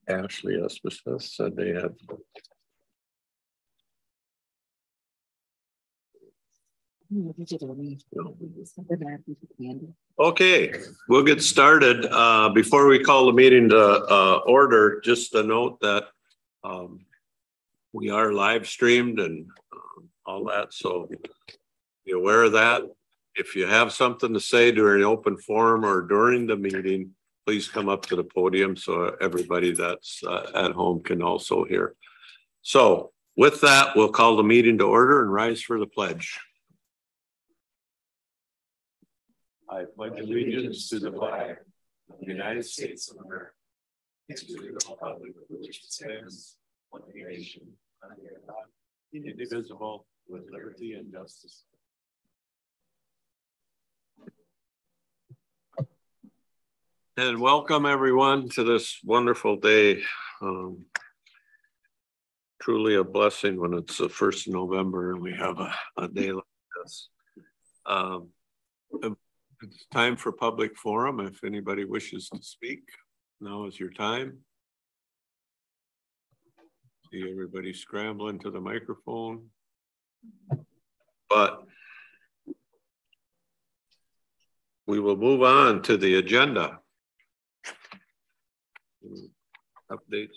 Ashley Esposito said they had. Okay, we'll get started. Before we call the meeting to order, just a note that we are live streamed and all that, so be aware of that. If you have something to say during open forum or during the meeting, please come up to the podium so everybody that's at home can also hear. So with that, we'll call the meeting to order and rise for the pledge. I pledge allegiance to the flag of the United States of America, and to the republic which stands one nation under God, indivisible, with liberty and justice. And welcome everyone to this wonderful day. Truly a blessing when it's the 1st of November and we have a day like this. It's time for public forum. If anybody wishes to speak, now is your time. See everybody scrambling to the microphone. But we will move on to the agenda. Updates.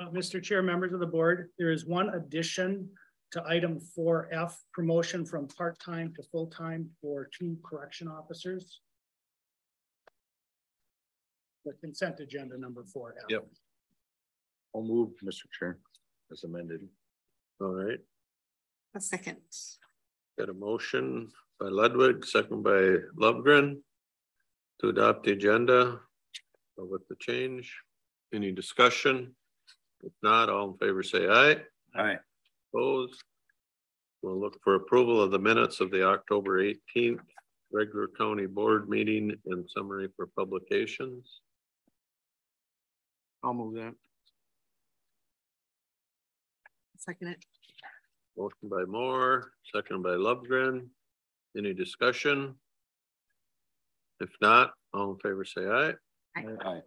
Mr. Chair, members of the board, there is one addition to item 4F, promotion from part-time to full-time for 2 correction officers. The consent agenda number 4F. Yep. I'll move, Mr. Chair, as amended. All right. A second. Got a motion by Ludwig, second by Lovgren to adopt the agenda with the change. Any discussion? If not, all in favor say aye. Aye. Opposed? We'll look for approval of the minutes of the October 18th regular county board meeting and summary for publications. I'll move that. Second it. Motion by Moore, second by Lovgren. Any discussion? If not, all in favor say aye. Aye. Aye.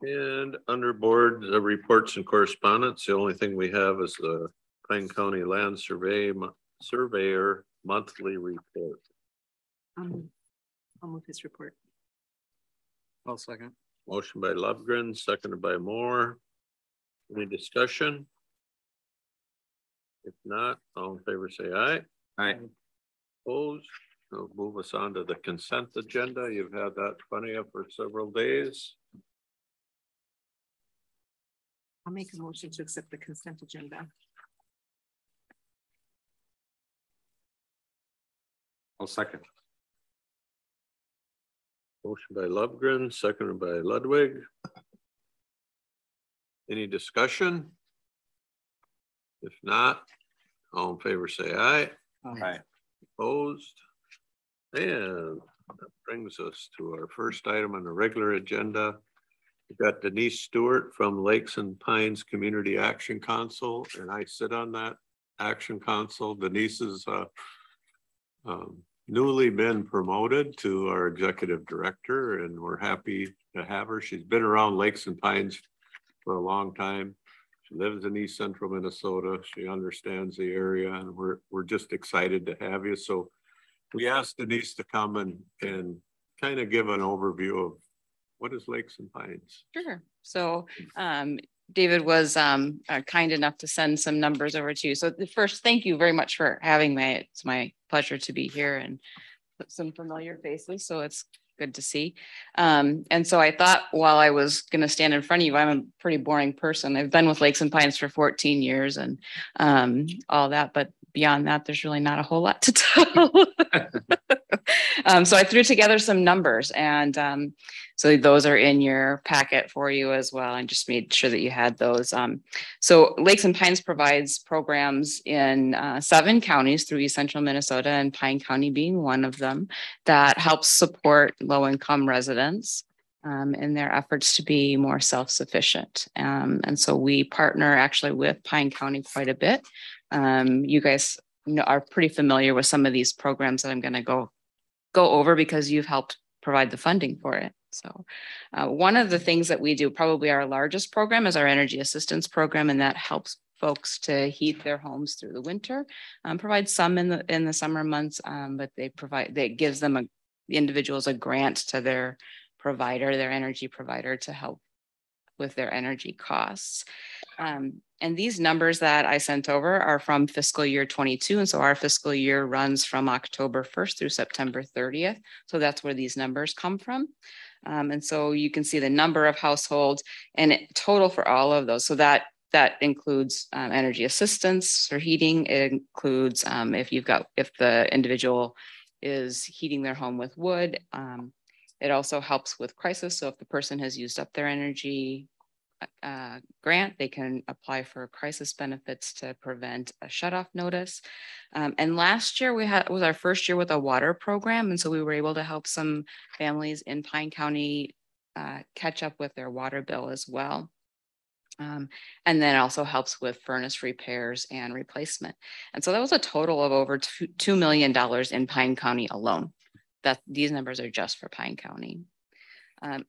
And under board the reports and correspondence, the only thing we have is the Pine County Land Surveyor monthly report. I'll move this report. I'll second. Motion by Lovgren, seconded by Moore. Any discussion? If not, all in favor say aye. Aye. Opposed? It'll move us on to the consent agenda. You've had that funny up for several days. I'll make a motion to accept the consent agenda. I'll second. Motion by Lovgren, seconded by Ludwig. Any discussion? If not, all in favor say aye. Aye. Opposed? And that brings us to our first item on the regular agenda. We've got Denise Stewart from Lakes and Pines Community Action Council, and I sit on that Action Council. Denise is newly been promoted to our executive director, and we're happy to have her. She's been around Lakes and Pines for a long time. She lives in East Central Minnesota. She understands the area, and we're just excited to have you. So we asked Denise to come and kind of give an overview of what is Lakes and Pines. Sure. So David was kind enough to send some numbers over to you. So the first, thank you very much for having me. It's my pleasure to be here and put some familiar faces. So it's good to see. And so I thought while I was going to stand in front of you, I'm a pretty boring person. I've been with Lakes and Pines for 14 years and all that, but beyond that, there's really not a whole lot to tell. So I threw together some numbers and so those are in your packet for you as well. And just made sure that you had those. So Lakes and Pines provides programs in 7 counties through East Central Minnesota, and Pine County being one of them, that helps support low-income residents in their efforts to be more self-sufficient. And so we partner actually with Pine County quite a bit. You guys are pretty familiar with some of these programs that I'm going to go over because you've helped provide the funding for it. So one of the things that we do, probably our largest program, is our energy assistance program, and that helps folks to heat their homes through the winter. Provide some in the summer months, but that gives them the individuals a grant to their provider, their energy provider, to help with their energy costs. And these numbers that I sent over are from fiscal year 22. And so our fiscal year runs from October 1st through September 30th. So that's where these numbers come from. And so you can see the number of households and total for all of those. So that includes energy assistance for heating. It includes if the individual is heating their home with wood. It also helps with crisis. So if the person has used up their energy grant, they can apply for crisis benefits to prevent a shutoff notice. And last year was our first year with a water program. And so we were able to help some families in Pine County catch up with their water bill as well. And then also helps with furnace repairs and replacement. And so that was a total of over $2 million in Pine County alone. These numbers are just for Pine County.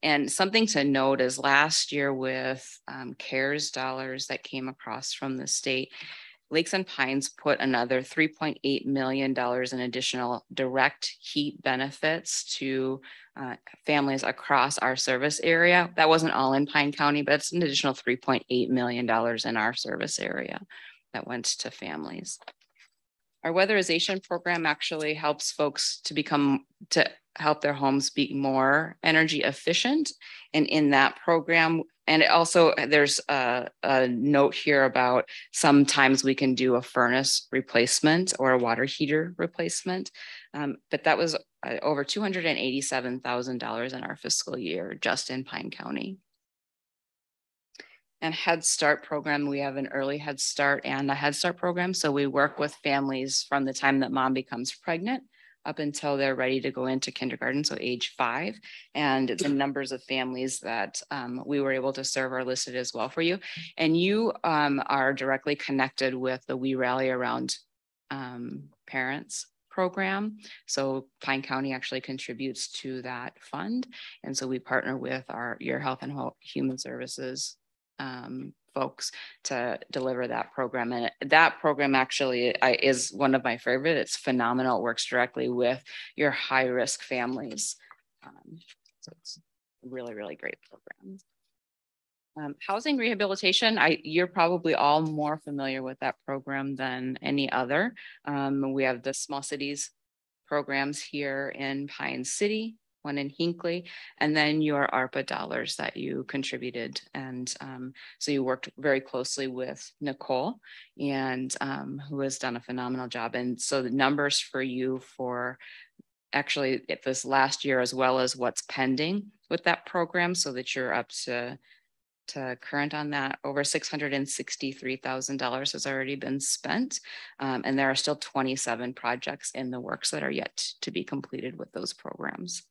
And something to note is last year with CARES dollars that came across from the state, Lakes and Pines put another $3.8 million in additional direct heat benefits to families across our service area. That wasn't all in Pine County, but it's an additional $3.8 million in our service area that went to families. Our weatherization program actually helps folks to help their homes be more energy efficient. And in that program, and it also there's a note here about sometimes we can do a furnace replacement or a water heater replacement. But that was over $287,000 in our fiscal year, just in Pine County. And Head Start program, we have an early Head Start and a Head Start program. So we work with families from the time that mom becomes pregnant up until they're ready to go into kindergarten, so age 5. And the numbers of families that we were able to serve are listed as well for you. And you are directly connected with the We Rally Around Parents program. So Pine County actually contributes to that fund. And so we partner with your Health and Human Services folks to deliver that program. And that program actually is one of my favorite. It's phenomenal. It works directly with your high risk families. So it's a really, really great program. Housing rehabilitation, you're probably all more familiar with that program than any other. We have the Small Cities programs here in Pine City, one in Hinckley, and then your ARPA dollars that you contributed. And so you worked very closely with Nicole, and who has done a phenomenal job. And so the numbers for you for actually this last year, as well as what's pending with that program, so that you're up to current on that, over $663,000 has already been spent. And there are still 27 projects in the works that are yet to be completed with those programs.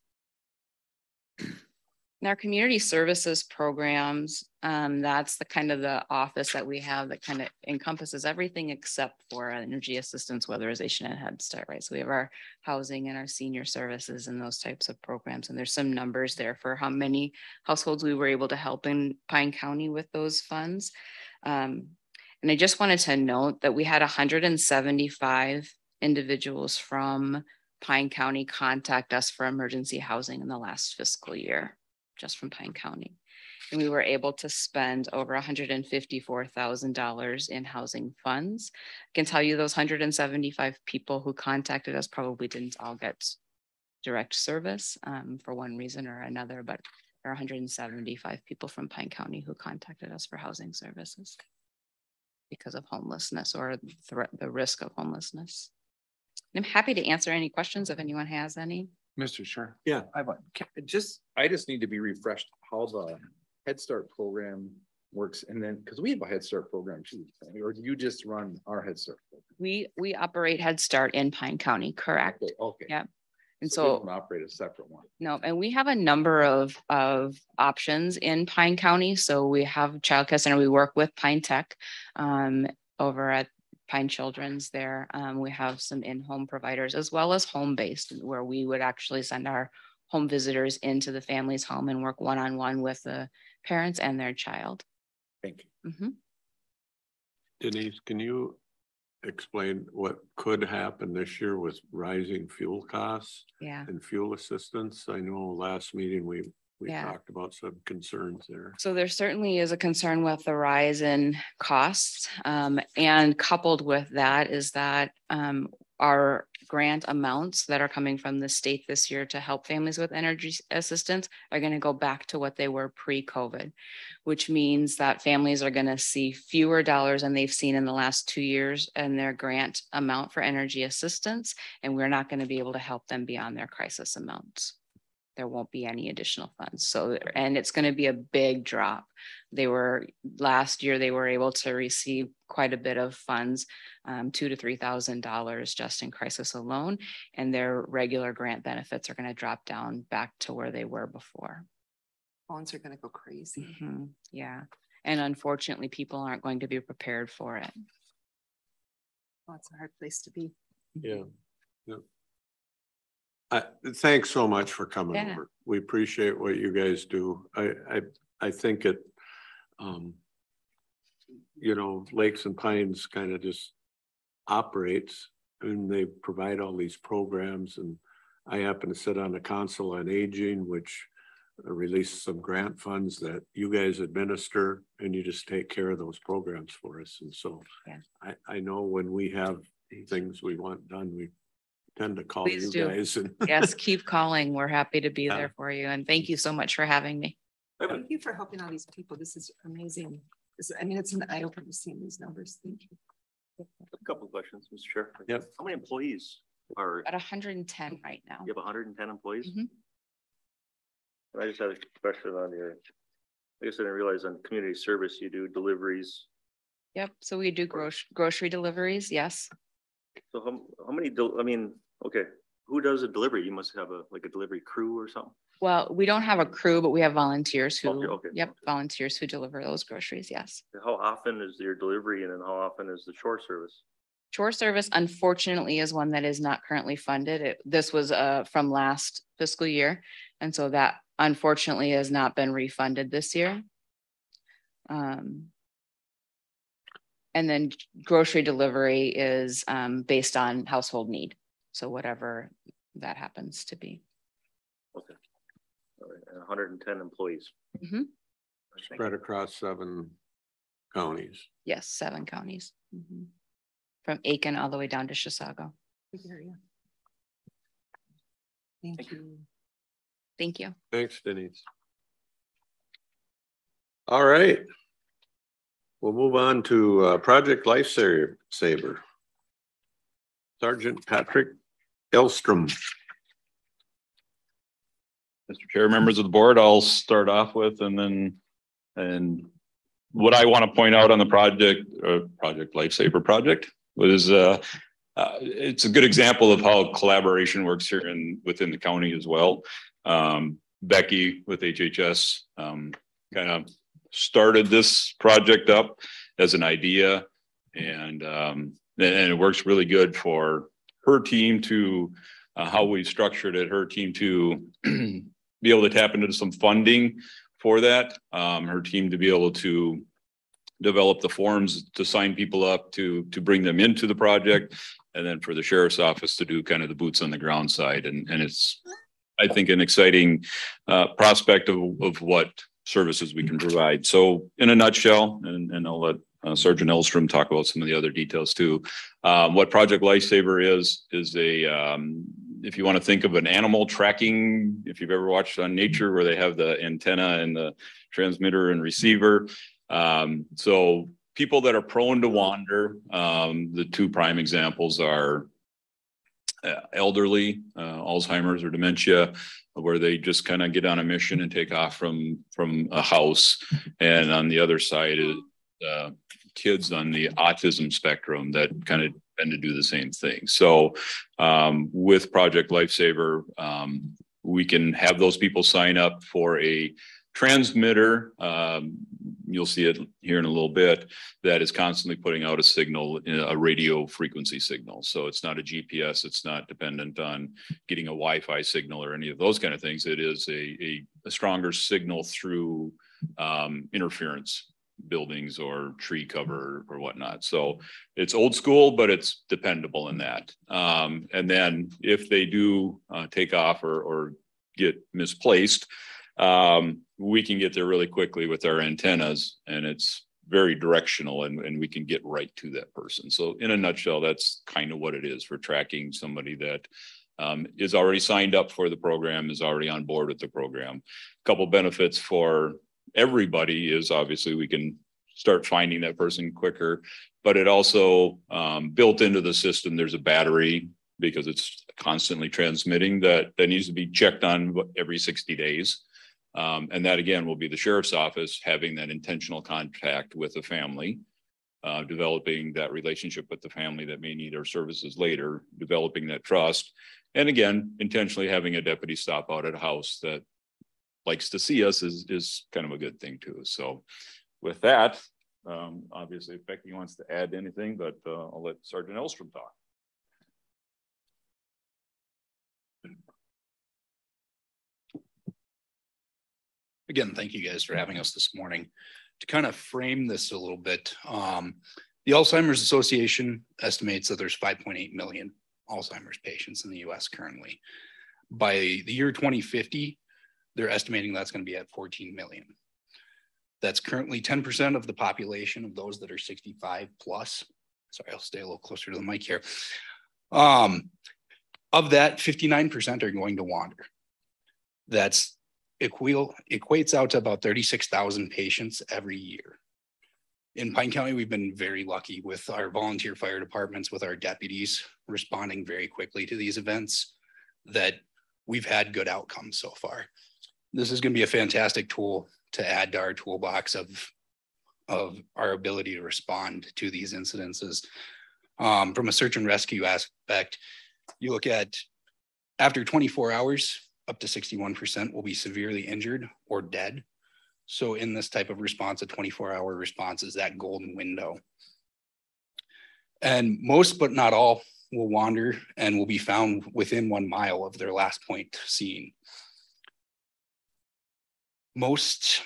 In our community services programs, that's the kind of the office that we have that kind of encompasses everything except for energy assistance, weatherization, and Head Start, right? So we have our housing and our senior services and those types of programs. And there's some numbers there for how many households we were able to help in Pine County with those funds. And I just wanted to note that we had 175 individuals from Pine County contact us for emergency housing in the last fiscal year, just from Pine County. And we were able to spend over $154,000 in housing funds. I can tell you those 175 people who contacted us probably didn't all get direct service for one reason or another, but there are 175 people from Pine County who contacted us for housing services because of homelessness or the risk of homelessness. I'm happy to answer any questions if anyone has any. Mr. Sure. Yeah. I just need to be refreshed how the Head Start program works. And then, because we have a Head Start program too, or do you just run our Head Start program? We operate Head Start in Pine County, correct? Okay. Yeah. And so we don't operate a separate one. No, and we have a number of options in Pine County. So we have Child Care Center. We work with Pine Tech over at Pine Children's there. We have some in-home providers as well as home-based, where we would actually send our home visitors into the family's home and work one-on-one with the parents and their child. Thank you. Mhm. Denise, can you explain what could happen this year with rising fuel costs Yeah. and fuel assistance? I know last meeting we Yeah. talked about some concerns there. So there certainly is a concern with the rise in costs. And coupled with that is that our grant amounts that are coming from the state this year to help families with energy assistance are going to go back to what they were pre-COVID, which means that families are going to see fewer dollars than they've seen in the last 2 years in their grant amount for energy assistance. And we're not going to be able to help them beyond their crisis amounts. There won't be any additional funds. So, and it's going to be a big drop. Last year, they were able to receive quite a bit of funds, $2,000 to $3,000 just in crisis alone. And their regular grant benefits are going to drop down back to where they were before. Phones are gonna go crazy. Yeah. And unfortunately, people aren't going to be prepared for it. Oh, it's a hard place to be. Yeah. Thanks so much for coming Yeah. over. We appreciate what you guys do. I think it, you know, Lakes and Pines kind of just operates and they provide all these programs. And I happen to sit on the Council on Aging, which releases some grant funds that you guys administer and you just take care of those programs for us. And so yeah. I know when we have things we want done, we tend to call Please you do. guys. And Yes, keep calling. We're happy to be Yeah. there for you. And thank you so much for having me. Thank you for helping all these people. This is amazing. I mean, it's an eye opener seeing these numbers. Thank you. A couple of questions, Mr. Chair. Yep. How many employees are, At 110 right now. you have 110 employees? Mhm. I just had a question on your, I guess I didn't realize on community service, you do deliveries. Yep. So we do grocery deliveries. Yes. So how many, I mean, okay, who does a delivery? You must have like a delivery crew or something? Well, we don't have a crew, but we have volunteers who, Okay. volunteers who deliver those groceries. Yes. How often is your delivery and then how often is the shore service? Shore service, unfortunately, is one that is not currently funded. This was from last fiscal year. And so that unfortunately has not been refunded this year. And then grocery delivery is based on household need. So whatever that happens to be. Okay. All right, and 110 employees. Mhm. spread across 7 counties. Yes, 7 counties. Mhm. From Aiken all the way down to Chisago. We hear you. Thank you. Thank you. Thanks, Denise. All right. We'll move on to Project Lifesaver. Sergeant Patrick Elstrom. Mr. Chair, members of the board, I'll start off with and what I want to point out on the Project Lifesaver project was it's a good example of how collaboration works here within the county as well. Becky with HHS kind of started this project up as an idea and it works really good for her team to how we structured it, her team to be able to tap into some funding for that, her team to be able to develop the forms to sign people up to bring them into the project, and then for the sheriff's office to do kind of the boots on the ground side. And it's, I think, an exciting prospect of what services we can provide. So in a nutshell, and I'll let Sergeant Elstrom talk about some of the other details too. What Project Lifesaver is a, if you want to think of an animal tracking, if you've ever watched on Nature where they have the antenna and the transmitter and receiver. So people that are prone to wander, the 2 prime examples are elderly, Alzheimer's or dementia, where they just kind of get on a mission and take off from a house. And on the other side is kids on the autism spectrum that kind of tend to do the same thing. So with Project Lifesaver, we can have those people sign up for a transmitter, you'll see it here in a little bit, that is constantly putting out a signal, a radio frequency signal. So it's not a GPS, it's not dependent on getting a Wi-Fi signal or any of those kind of things. It is a stronger signal through interference, buildings or tree cover or whatnot. So it's old school, but it's dependable in that. And then if they do take off or get misplaced, we can get there really quickly with our antennas, and it's very directional, and we can get right to that person. So in a nutshell, that's kind of what it is for tracking somebody that is already signed up for the program, is already on board with the program. A couple benefits for everybody is obviously we can start finding that person quicker, but it also built into the system, there's a battery, because it's constantly transmitting, that needs to be checked on every 60 days. And that again will be the sheriff's office having that intentional contact with the family, developing that relationship with the family that may need our services later, developing that trust. And again, intentionally having a deputy stop out at a house that likes to see us is kind of a good thing too. So with that, obviously if Becky wants to add anything, but I'll let Sergeant Elstrom talk. Again, thank you guys for having us this morning. To kind of frame this a little bit, the Alzheimer's Association estimates that there's 5.8 million Alzheimer's patients in the US currently. By the year 2050, they're estimating that's going to be at 14 million. That's currently 10% of the population of those that are 65 plus. Sorry, I'll stay a little closer to the mic here. Of that, 59% are going to wander. That's equates out to about 36,000 patients every year. In Pine County, we've been very lucky with our volunteer fire departments, with our deputies responding very quickly to these events, that we've had good outcomes so far. This is going to be a fantastic tool to add to our toolbox of our ability to respond to these incidences. From a search and rescue aspect, you look at after 24 hours, up to 61% will be severely injured or dead. So in this type of response, a 24-hour response is that golden window. And most, but not all, will wander and will be found within 1 mile of their last point seen. Most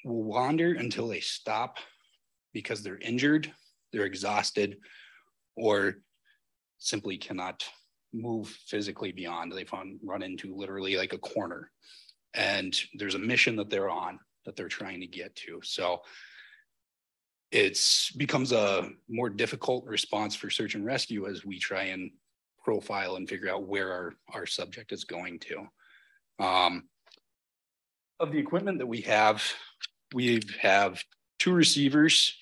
will wander until they stop because they're injured, they're exhausted, or simply cannot move physically beyond. They've run into literally like a corner, and there's a mission that they're on that they're trying to get to. So it becomes a more difficult response for search and rescue as we try and profile and figure out where our subject is going to. Of the equipment that we have 2 receivers,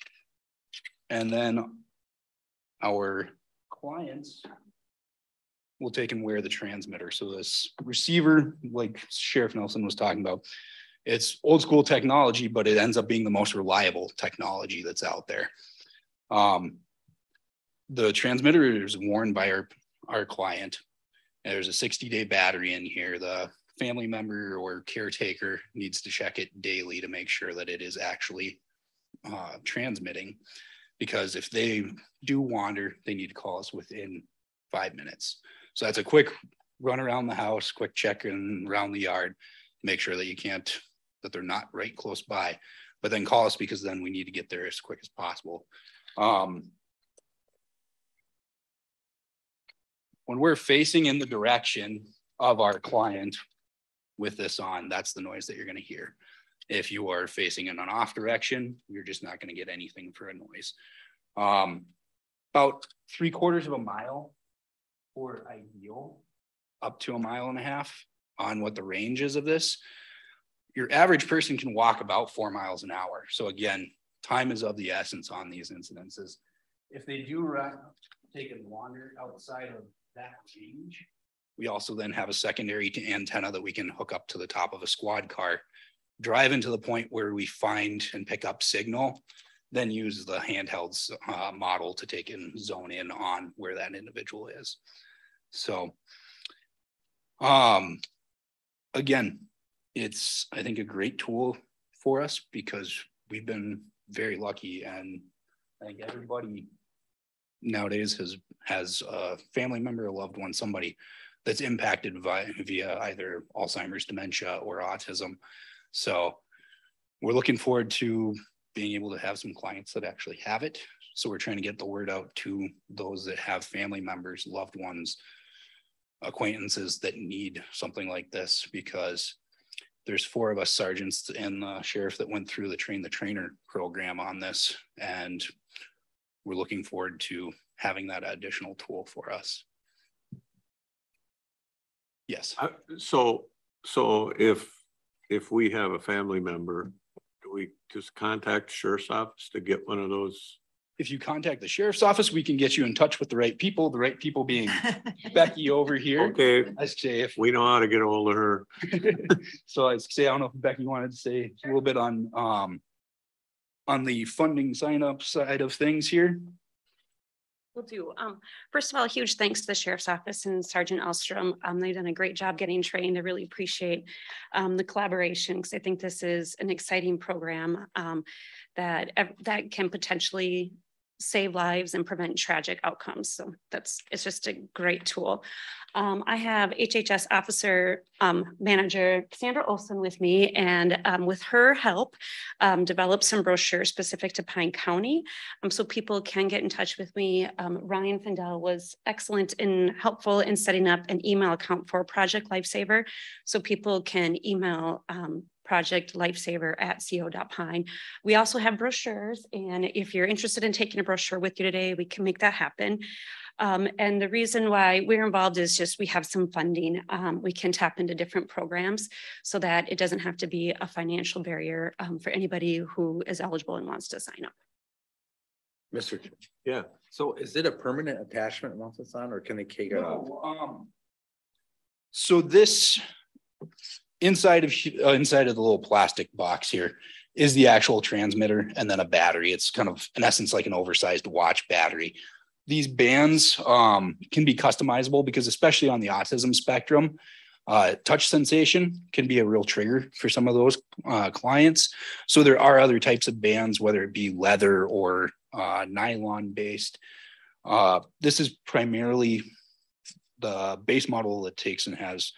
and then our clients will take and wear the transmitter. So this receiver, like Sheriff Nelson was talking about, it's old school technology, but it ends up being the most reliable technology that's out there. The transmitter is worn by our client. And there's a 60-day battery in here. The family member or caretaker needs to check it daily to make sure that it is actually transmitting. Because if they do wander, they need to call us within 5 minutes. So that's a quick run around the house, quick check in around the yard, make sure that that they're not right close by, but then call us, because then we need to get there as quick as possible. When we're facing in the direction of our client with this on, that's the noise that you're going to hear. If you are facing in an off direction, you're just not going to get anything for a noise. About 3/4 of a mile for ideal, up to 1.5 miles on what the range is of this. Your average person can walk about 4 miles an hour. So again, time is of the essence on these incidences. If they do take and wander outside of that range, we also then have a secondary antenna that we can hook up to the top of a squad car, drive into the point where we find and pick up signal, then use the handheld model to take and zone in on where that individual is. So again, it's, I think, a great tool for us because we've been very lucky, and I think everybody nowadays has a family member, a loved one, somebody that's impacted via either Alzheimer's, dementia, or autism. So we're looking forward to being able to have some clients that actually have it. So we're trying to get the word out to those that have family members, loved ones, acquaintances that need something like this, because there's 4 of us sergeants and the sheriff that went through the train the trainer program on this, and we're looking forward to having that additional tool for us. Yes. So if we have a family member, do we just contact the sheriff's office to get one of those? If you contact the sheriff's office, we can get you in touch with the right people being Becky over here. Okay, I say if we know how to get a hold of her. so I say, I don't know if Becky wanted to say a little bit on the funding sign up side of things here. Will do. First of all, huge thanks to the Sheriff's Office and Sergeant Elstrom. They've done a great job getting trained. I really appreciate the collaboration, because I think this is an exciting program that can potentially save lives and prevent tragic outcomes. So it's just a great tool. I have HHS Officer Manager Sandra Olson with me, and with her help, developed some brochures specific to Pine County, so people can get in touch with me. Ryan Findell was excellent and helpful in setting up an email account for Project Lifesaver, so people can email Project Lifesaver at co.pine. We also have brochures, and if you're interested in taking a brochure with you today, we can make that happen. And the reason why we're involved is just we have some funding. We can tap into different programs so that it doesn't have to be a financial barrier for anybody who is eligible and wants to sign up. Mr. Yeah. So is it a permanent attachment once it's on, or can they take it off? So this inside of the little plastic box here is the actual transmitter, and then a battery. It's kind of in essence like an oversized watch battery. These bands can be customizable, because especially on the autism spectrum, touch sensation can be a real trigger for some of those clients. So there are other types of bands, whether it be leather or nylon based. This is primarily the base model that takes and has,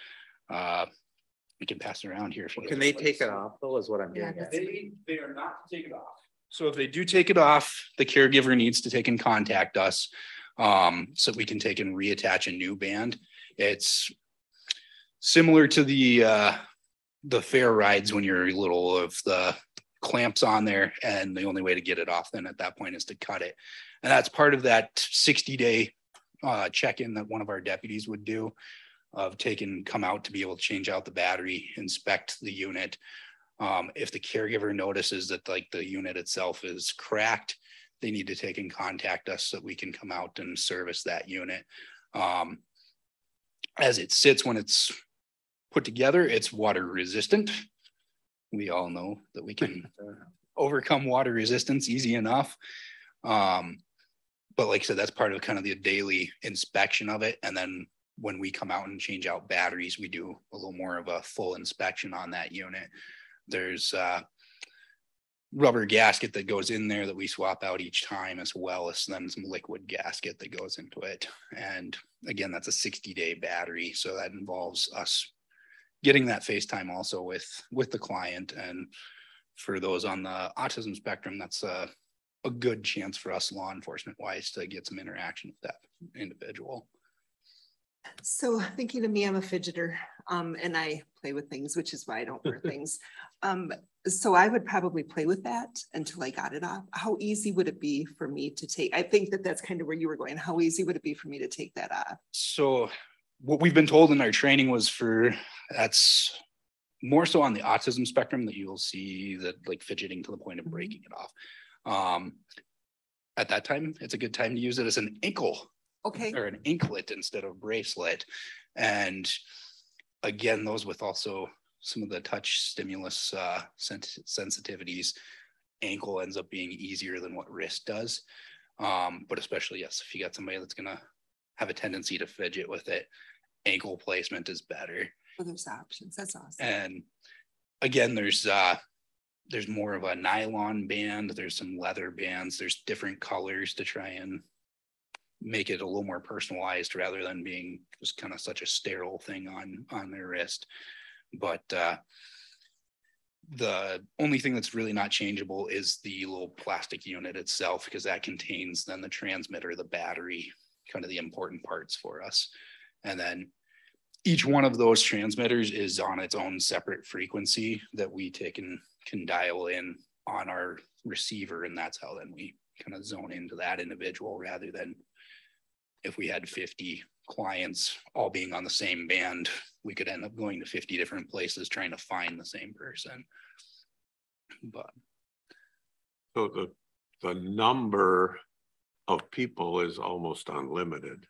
we can pass it around here. Can they take it off though, is what I'm getting at. They are not to take it off. So if they do take it off, the caregiver needs to take and contact us so we can take and reattach a new band. It's similar to the fair rides when you're little, of the clamps on there, and the only way to get it off then at that point is to cut it. And that's part of that 60-day check-in that one of our deputies would do, of come out to be able to change out the battery, inspect the unit. If the caregiver notices that like the unit itself is cracked, they need to take and contact us so that we can come out and service that unit. As it sits, when it's put together, it's water resistant. We all know that we can overcome water resistance easy enough. But like I said, that's part of kind of the daily inspection of it. And then when we come out and change out batteries, we do a little more of a full inspection on that unit. There's a rubber gasket that goes in there that we swap out each time, as well as then some liquid gasket that goes into it. And again, that's a 60-day battery. So that involves us getting that FaceTime also with the client. And for those on the autism spectrum, that's a good chance for us law enforcement wise to get some interaction with that individual. So thinking of me, I'm a fidgeter and I play with things, which is why I don't wear things. So I would probably play with that until I got it off. How easy would it be for me to take? I think that's kind of where you were going. How easy would it be for me to take that off? So what we've been told in our training was that's more so on the autism spectrum, that you'll see that like fidgeting to the point of breaking it off. At that time, it's a good time to use it as an ankle. Okay. Or an anklet instead of bracelet. And again, those with also some of the touch stimulus sensitivities, ankle ends up being easier than what wrist does. But especially, yes, if you got somebody that's gonna have a tendency to fidget with it, ankle placement is better. Well, there's options. That's awesome. And again, there's more of a nylon band. There's some leather bands. There's different colors to try and make it a little more personalized rather than being just kind of such a sterile thing on their wrist. But the only thing that's really not changeable is the little plastic unit itself, because that contains then the transmitter, the battery, kind of the important parts for us. And then each one of those transmitters is on its own separate frequency that we take and can dial in on our receiver. And that's how then we kind of zone into that individual, rather than if we had 50 clients all being on the same band, we could end up going to 50 different places trying to find the same person. But so the number of people is almost unlimited.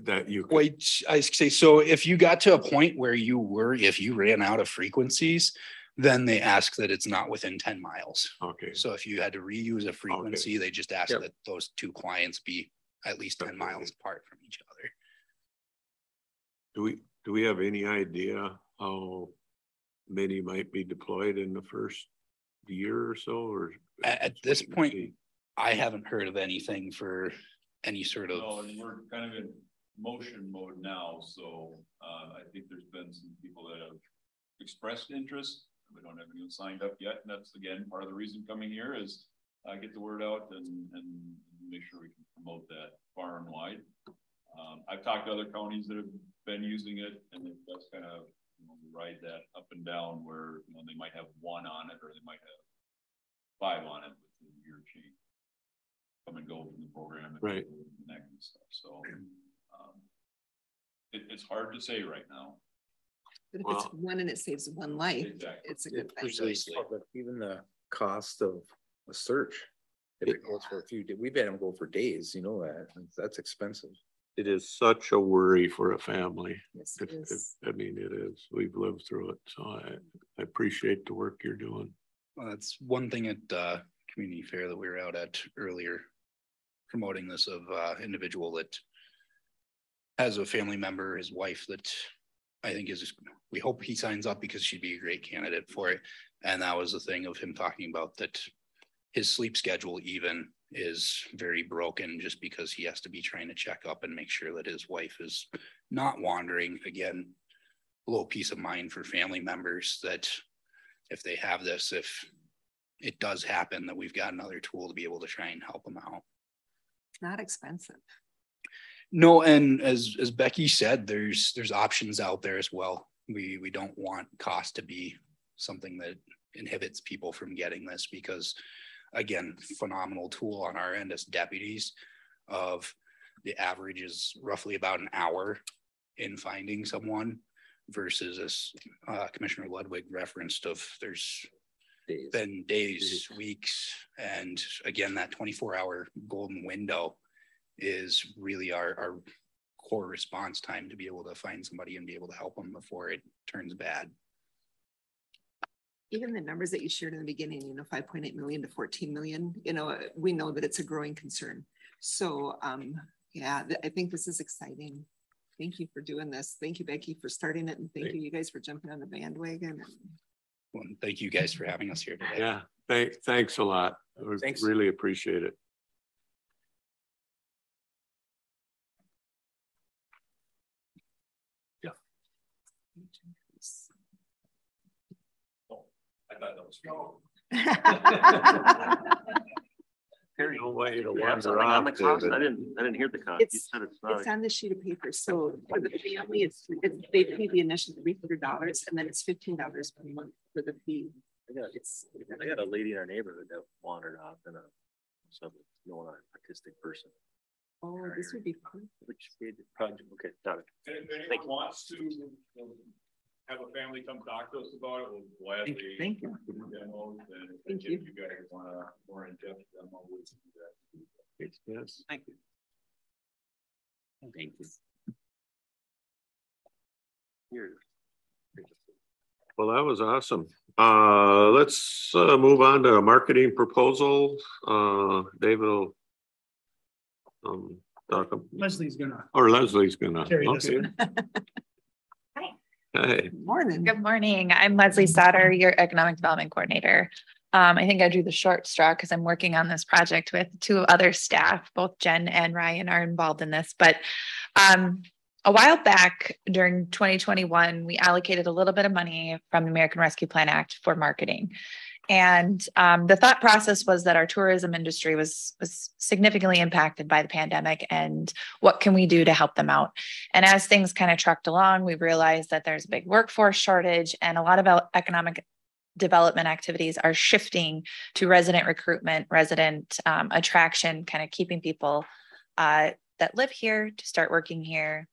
That you could... Wait, I say, so if you got to a point where if you ran out of frequencies, then they ask that it's not within 10 miles. Okay. So if you had to reuse a frequency, they just ask that those two clients be at least 10 miles apart from each other. Do we have any idea how many might be deployed in the first year or so? Or at this point, I haven't heard of anything for any sort of. No, and we're kind of in motion mode now. So I think there's been some people that have expressed interest. We don't have anyone signed up yet. And that's, again, part of the reason coming here is get the word out and make sure we can promote that far and wide. I've talked to other counties that have been using it, and that's kind of, ride that up and down where, they might have one on it or they might have 5 on it within a year change. Come and go from the program and right. And that kind of stuff. So it's hard to say right now. But if it's one and it saves one life, exactly. It's a good thing. But even the cost of a search, if it goes for a few days, we've had them go for days, that's expensive. It is such a worry for a family. Yes, it is. I mean, it is. We've lived through it. So I appreciate the work you're doing. Well, that's one thing at community fair that we were out at earlier, promoting this of individual that has a family member, his wife, that I think we hope he signs up because she'd be a great candidate for it. And that was the thing of him talking about that his sleep schedule even is very broken just because he has to be trying to check up and make sure that his wife is not wandering. Again, a little peace of mind for family members that if they have this, if it does happen, that we've got another tool to be able to try and help them out. It's not expensive. No, and as Becky said, there's options out there as well. We don't want cost to be something that inhibits people from getting this, because again, phenomenal tool on our end as deputies. Of the average is roughly about an hour in finding someone, versus as Commissioner Ludwig referenced, of there's been days, weeks, and again, that 24-hour golden window is really our core response time to be able to find somebody and be able to help them before it turns bad. Even the numbers that you shared in the beginning, 5.8 million to 14 million, we know that it's a growing concern. So yeah, I think this is exciting. Thank you for doing this. Thank you, Becky, for starting it. And thank you guys for jumping on the bandwagon. Well, thank you guys for having us here today. Yeah, thanks a lot. Thanks. Really appreciate it. Yeah. I thought that was wrong. There's no way to Yeah, wander on off, the cost. David. I didn't hear the cost. You said it's not. It's on the sheet of paper. So for the family, they pay the initial $300, and then it's $15 per month for the fee. I got a lady in our neighborhood that wandered off in a artistic person. Oh, this would be fun. Which project? Okay, got it. If anyone wants to have a family come talk to us about it, we'll gladly. Thank you. Demos, and Thank if you. you guys want a more in-depth demo, we can do that. Yes. Thank you. Thank you. Here. Well, that was awesome. Let's move on to a marketing proposal. David will talk. Leslie's gonna Or Leslie's gonna. carry this one. Hey, Morning. Good morning. I'm Leslie Sauter, your Economic Development Coordinator. I think I drew the short straw because I'm working on this project with two other staff. Both Jen and Ryan are involved in this. But a while back during 2021, we allocated a little bit of money from the American Rescue Plan Act for marketing. And the thought process was that our tourism industry was significantly impacted by the pandemic, and what can we do to help them out? And as things kind of trucked along, we realized that there's a big workforce shortage, and a lot of economic development activities are shifting to resident recruitment, resident attraction, kind of keeping people that live here to start working here.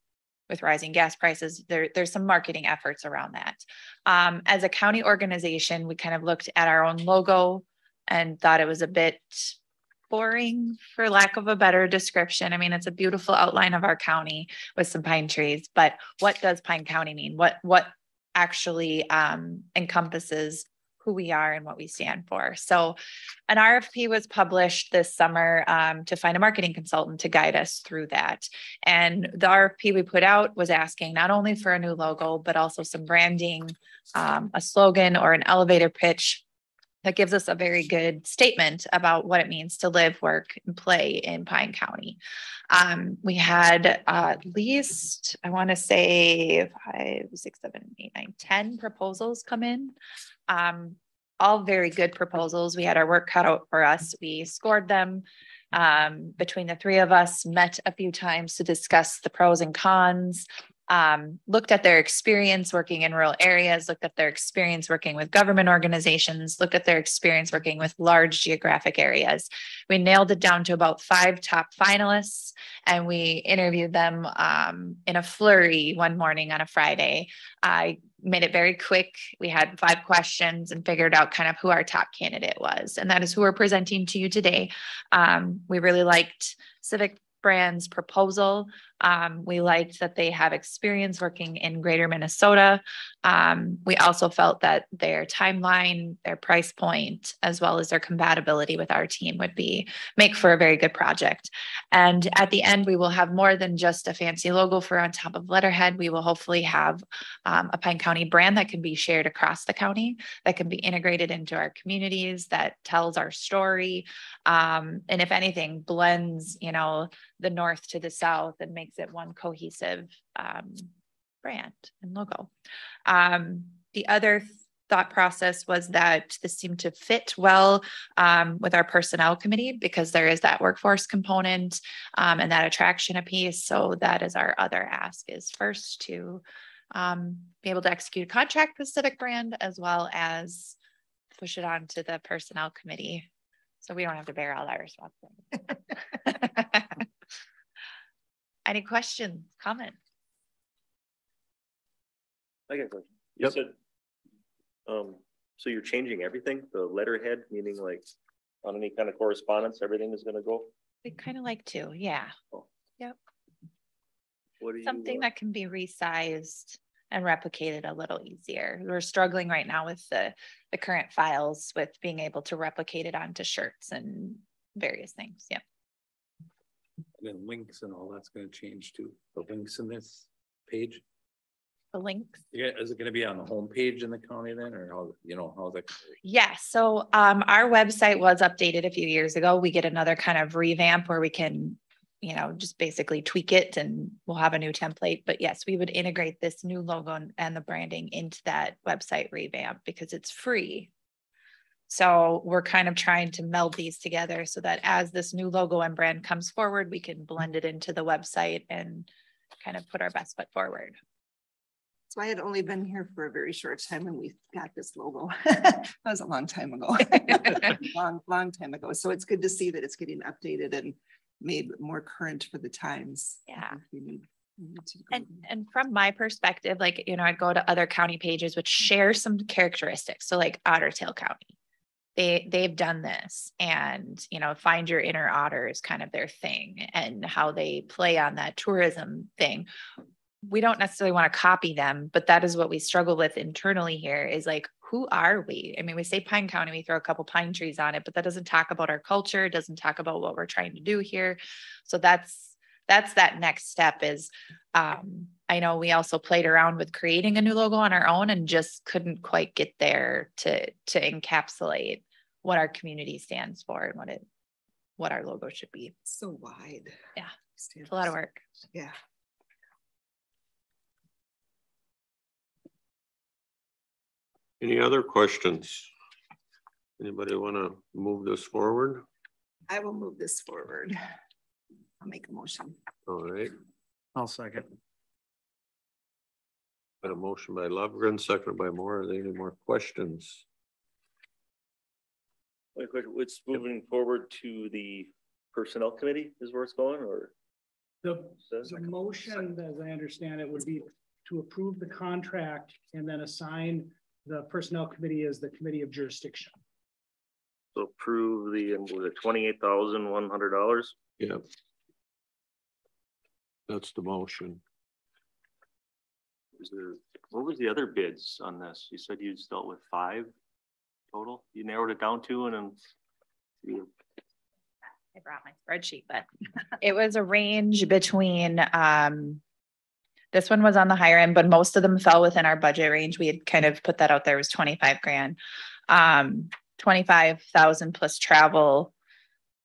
With rising gas prices, there's some marketing efforts around that. As a county organization, we kind of looked at our own logo and thought it was a bit boring, for lack of a better description. I mean, it's a beautiful outline of our county with some pine trees, but what does Pine County mean? What actually encompasses who we are and what we stand for? So an RFP was published this summer to find a marketing consultant to guide us through that. And the RFP we put out was asking not only for a new logo, but also some branding, a slogan or an elevator pitch that gives us a very good statement about what it means to live, work, and play in Pine County. We had at least, I want to say 5, 6, 7, 8, 9, 10 proposals come in. All very good proposals. We had our work cut out for us. We scored them between the three of us, met a few times to discuss the pros and cons, looked at their experience working in rural areas, looked at their experience working with government organizations, looked at their experience working with large geographic areas. We nailed it down to about 5 top finalists, and we interviewed them in a flurry one morning on a Friday. I made it very quick. We had 5 questions and figured out kind of who our top candidate was. And that is who we're presenting to you today. We really liked Civic Brand's proposal. We liked that they have experience working in greater Minnesota. We also felt that their timeline, their price point, as well as their compatibility with our team would make for a very good project. And at the end, we will have more than just a fancy logo for on top of letterhead. We will hopefully have a Pine County brand that can be shared across the county, that can be integrated into our communities, that tells our story. And if anything, blends, the north to the south and makes it one cohesive brand and logo. The other thought process was that this seemed to fit well with our personnel committee, because there is that workforce component and that attraction piece. So that is our other ask, is first to be able to execute a contract with Civic Brand, as well as push it on to the personnel committee, so we don't have to bear all that responsibility. Any questions, comments? I got a question. Yep. You said, so you're changing everything, the letterhead, meaning like on any kind of correspondence, everything is going to go? We kind of like to, yeah. Oh. Yep. What do you, Something that can be resized and replicated a little easier. We're struggling right now with the current files with being able to replicate it onto shirts and various things. Yeah. And then links and all that's going to change too. The links in this page. The links. Yeah, is it going to be on the home page in the county then, or how's that? Yeah. So our website was updated a few years ago. We get another kind of revamp where we can, just basically tweak it, and we'll have a new template. But yes, we would integrate this new logo and the branding into that website revamp, because it's free. So we're kind of trying to meld these together so that as this new logo and brand comes forward, we can blend it into the website and kind of put our best foot forward. So I had only been here for a very short time when we got this logo. That was a long time ago. long time ago. So it's good to see that it's getting updated and made more current for the times. Yeah. We need to go. And from my perspective, I'd go to other county pages which share some characteristics. So like Otter Tail County, they've done this, and Find Your Inner Otter is kind of their thing, and how they play on that tourism thing. We don't necessarily want to copy them, but that is what we struggle with internally here, is like, who are we? I mean, we say Pine County, we throw a couple pine trees on it, but that doesn't talk about our culture. It doesn't talk about what we're trying to do here. So that's that's that next step is, I know we also played around with creating a new logo on our own and just couldn't quite get there to encapsulate what our community stands for and what our logo should be. So wide. Yeah, it's a lot of work. Yeah. Any other questions? Anybody want to move this forward? I will move this forward. I'll make a motion. All right. I'll second. Got a motion by Lovegren, seconded by Moore. Are there any more questions? Wait, it's moving forward to the personnel committee is where it's going, or? The motion, as I understand it, would be to approve the contract and then assign the personnel committee as the committee of jurisdiction. So approve the $28,100. Yeah. That's the motion. What was the other bids on this? You said you dealt with 5 total. You narrowed it down to, and then I brought my spreadsheet, but it was a range between, this one was on the higher end, but most of them fell within our budget range. We had kind of put that out there, was 25 grand, 25,000 plus travel.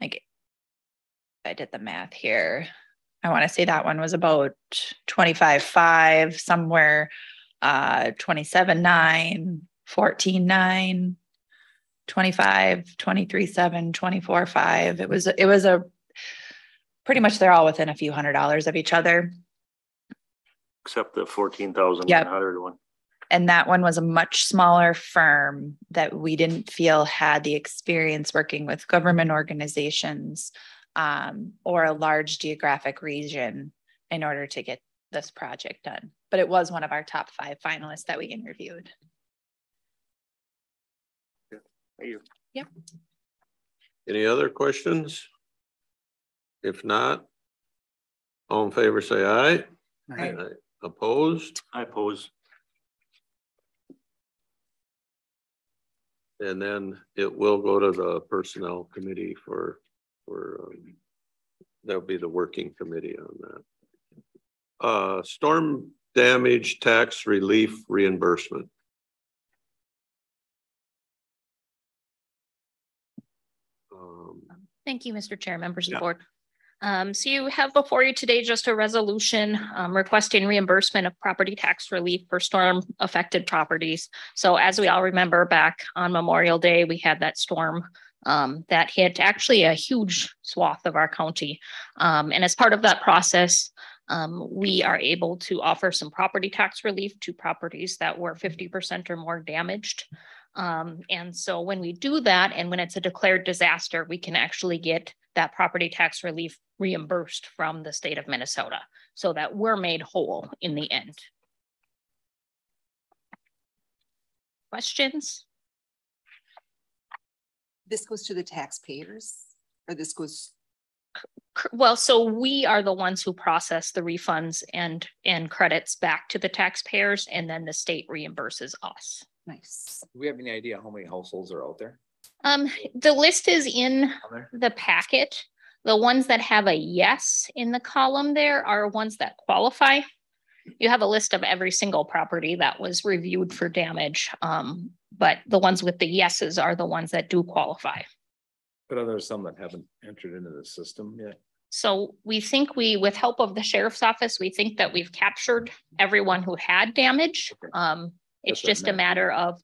Like, I did the math here. I want to say that one was about 25.5, somewhere 27.9, 14.9, 25, 23.7, 24.5. It was a pretty much, they're all within a few $100s of each other. Except the 14,900 one. And that one was a much smaller firm that we didn't feel had the experience working with government organizations or a large geographic region in order to get this project done. But it was one of our top 5 finalists that we interviewed. Thank you. Yep. Any other questions? If not, all in favor say aye. Aye. Aye. Opposed? I oppose. And then it will go to the personnel committee for that'll be the working committee on that. Storm damage tax relief reimbursement. Thank you, Mr. Chair, members of the board. So you have before you today just a resolution requesting reimbursement of property tax relief for storm affected properties. So as we all remember, back on Memorial Day, we had that storm that hit actually a huge swath of our county. And as part of that process, we are able to offer some property tax relief to properties that were 50% or more damaged. And so when we do that, and when it's a declared disaster, we can actually get that property tax relief reimbursed from the state of Minnesota so that we're made whole in the end. Questions? This goes to the taxpayers, or this goes? Well, so we are the ones who process the refunds and credits back to the taxpayers, and then the state reimburses us. Nice. Do we have any idea how many households are out there? The list is in the packet. The ones that have a yes in the column there are ones that qualify. You have a list of every single property that was reviewed for damage. But the ones with the yeses are the ones that do qualify. But are there some that haven't entered into the system yet? So we think with help of the sheriff's office, we think that we've captured everyone who had damage. Okay. It's just a matter of,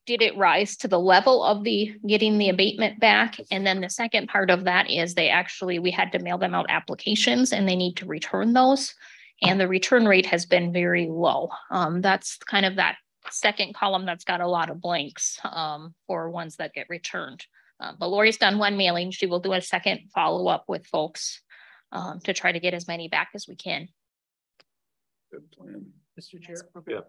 did it rise to the level of getting the abatement back? And then the second part of that is we had to mail them out applications and they need to return those. And the return rate has been very low. That's kind of that second column that's got a lot of blanks for ones that get returned. But Lori's done one mailing. She will do a second follow-up with folks to try to get as many back as we can. Good plan. Mr. Chair, Yeah. it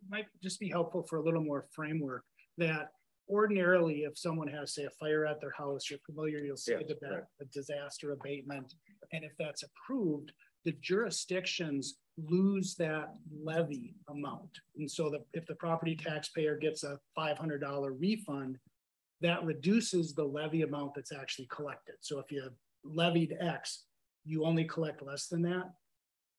might just be helpful for a little more framework that ordinarily, if someone has, say, a fire at their house, you're familiar, you'll see a disaster abatement. And if that's approved, the jurisdictions lose that levy amount. And so if the property taxpayer gets a $500 refund, that reduces the levy amount that's actually collected. So if you levied X, you only collect less than that.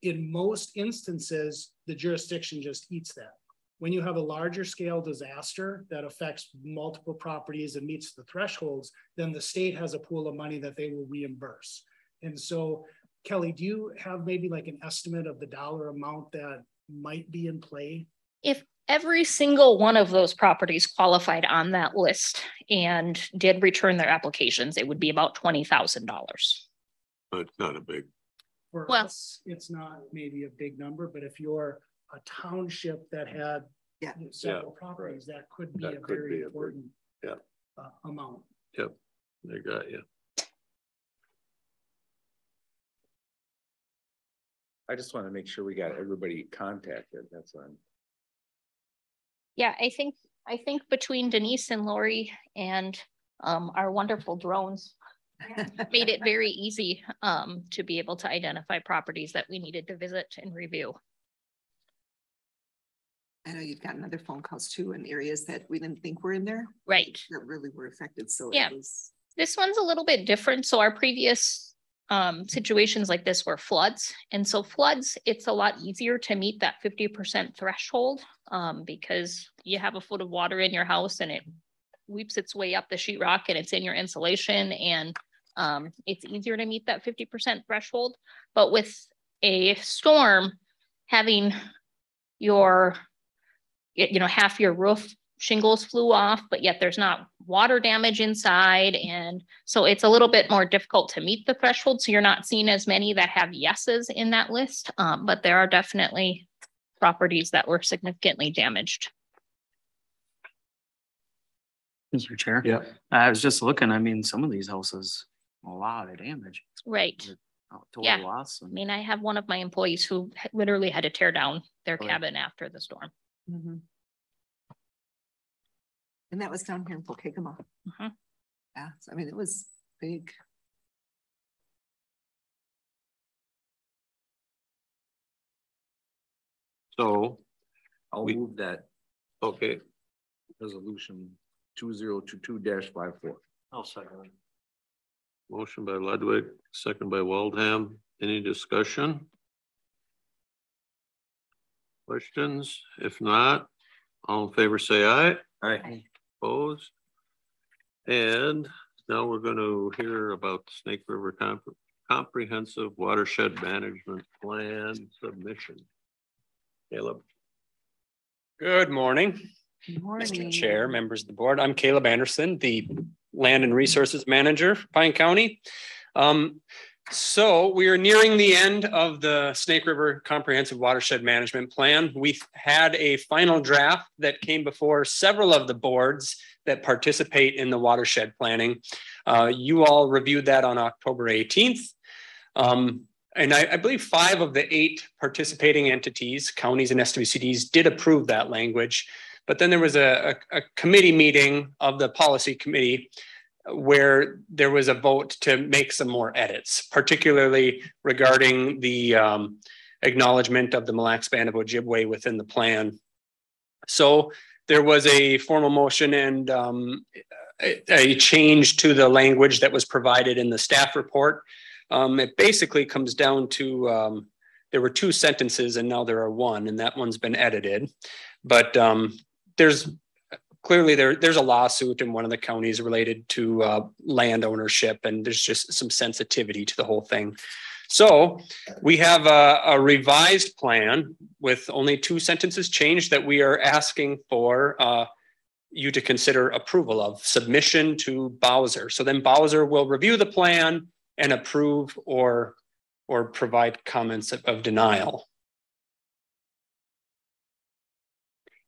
In most instances, the jurisdiction just eats that. When you have a larger scale disaster that affects multiple properties and meets the thresholds, then the state has a pool of money that they will reimburse. And so, Kelly, do you have maybe like an estimate of the dollar amount that might be in play? If every single one of those properties qualified on that list and did return their applications, it would be about $20,000. But it's not a big. For Well, us, it's not maybe a big number, but if you're a township that had several properties, that could be a very important amount. Yep, they got you. I just want to make sure we got everybody contacted. That's on. Yeah, I think between Denise and Lori and our wonderful drones made it very easy to be able to identify properties that we needed to visit and review. I know you've gotten other phone calls too in areas that we didn't think were in there. Right. That really were affected. So yeah, this one's a little bit different. So our previous situations like this were floods. And so floods, it's a lot easier to meet that 50% threshold because you have a foot of water in your house and it weeps its way up the sheetrock and it's in your insulation, and it's easier to meet that 50% threshold. But with a storm, having your, half your roof shingles flew off, but yet there's not water damage inside. And so it's a little bit more difficult to meet the threshold. So you're not seeing as many that have yeses in that list, but there are definitely properties that were significantly damaged. Mr. Chair. Yeah. I was just looking, I mean, some of these houses, a lot of damage. Right. Total loss. I mean, I have one of my employees who literally had to tear down their cabin after the storm. Mm-hmm. And that was down here in Pokegama. Mm-hmm. Yeah, so, I mean, it was big. So I'll move that okay. resolution 2022-54. I'll second. Motion by Ludwig, second by Waldham. Any discussion? Questions? If not, all in favor say aye. Aye. Opposed? And now we're going to hear about the Snake River Comprehensive Watershed Management Plan submission. Caleb. Good morning. Good morning. Mr. Chair, members of the board. I'm Caleb Anderson, the Land and Resources Manager for Pine County. So we are nearing the end of the Snake River Comprehensive Watershed Management Plan. We've had a final draft that came before several of the boards that participate in the watershed planning. You all reviewed that on October 18th. And I believe 5 of the 8 participating entities, counties and SWCDs, did approve that language. But then there was a committee meeting of the policy committee where there was a vote to make some more edits, particularly regarding the acknowledgement of the Mille Lacs Band of Ojibwe within the plan. So there was a formal motion and a change to the language that was provided in the staff report. It basically comes down to, there were 2 sentences and now there are 1, and that one's been edited. But there's clearly there's a lawsuit in one of the counties related to land ownership, and there's just some sensitivity to the whole thing. So we have a revised plan with only 2 sentences changed that we are asking for you to consider approval of, submission to Bowser. So then Bowser will review the plan and approve or provide comments of denial.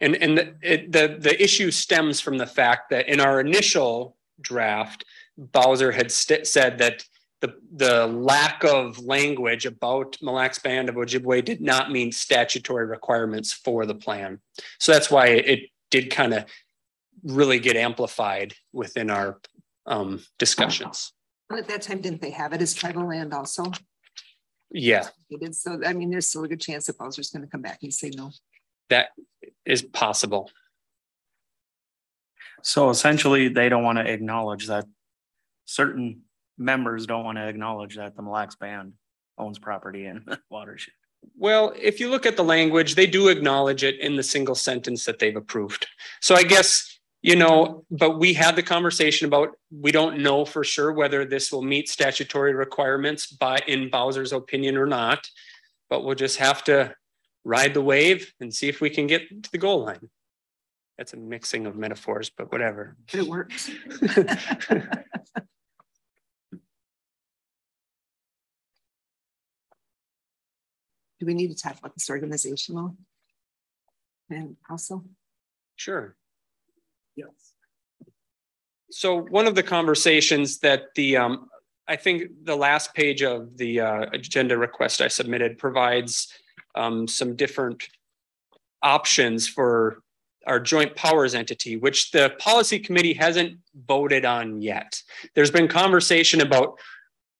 And the issue stems from the fact that in our initial draft, Bowser had said that the lack of language about Mille Lacs Band of Ojibwe did not meet statutory requirements for the plan. So that's why it did kind of really get amplified within our discussions. And at that time, didn't they have it as tribal land also? Yeah. It is. So, I mean, there's still a good chance that Bowser's going to come back and say no. That is possible. So essentially, they don't want to acknowledge that certain members don't want to acknowledge that the Mille Lacs Band owns property in watershed. Well, if you look at the language, they do acknowledge it in the single sentence that they've approved. So I guess, you know, but we had the conversation about, we don't know for sure whether this will meet statutory requirements in Bowser's opinion or not, but we'll just have to ride the wave and see if we can get to the goal line. That's a mixing of metaphors, but whatever. But it works. Do we need to talk about this organizational? And also? Sure. Yes. So one of the conversations that I think the last page of the agenda request I submitted provides some different options for our joint powers entity, which the policy committee hasn't voted on yet. There's been conversation about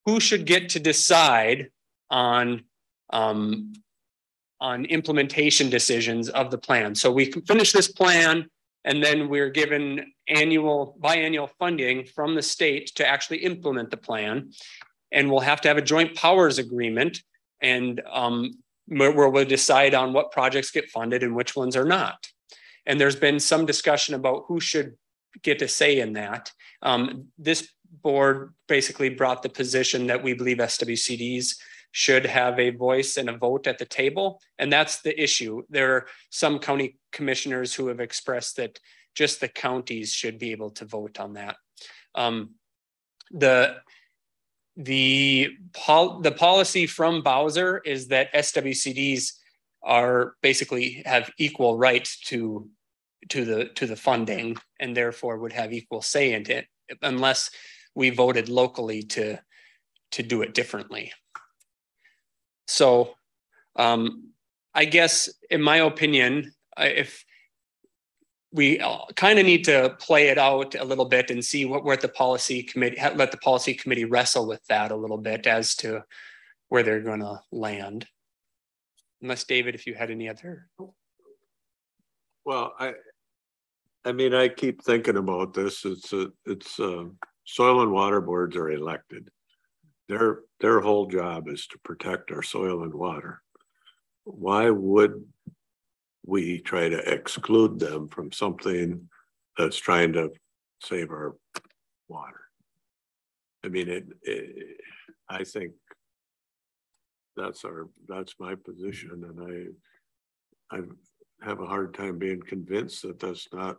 who should get to decide on implementation decisions of the plan. So we can finish this plan, and then we're given biannual funding from the state to actually implement the plan. And we'll have to have a joint powers agreement, and where we'll decide on what projects get funded and which ones are not. And there's been some discussion about who should get a say in that. This board basically brought the position that we believe SWCDs should have a voice and a vote at the table. And that's the issue. There are some county commissioners who have expressed that just the counties should be able to vote on that. The policy from Bowser is that SWCDs are basically have equal rights to the funding, and therefore would have equal say in it, unless we voted locally to do it differently. So I guess, in my opinion, if we kind of need to play it out a little bit and see what the policy committee, let the policy committee wrestle with that a little bit as to where they're going to land. Unless, David, if you had any other. Well, I mean, I keep thinking about this. It's soil and water boards are elected. Their whole job is to protect our soil and water. Why would we try to exclude them from something that's trying to save our water? I mean, I think that's my position, and I have a hard time being convinced that that's not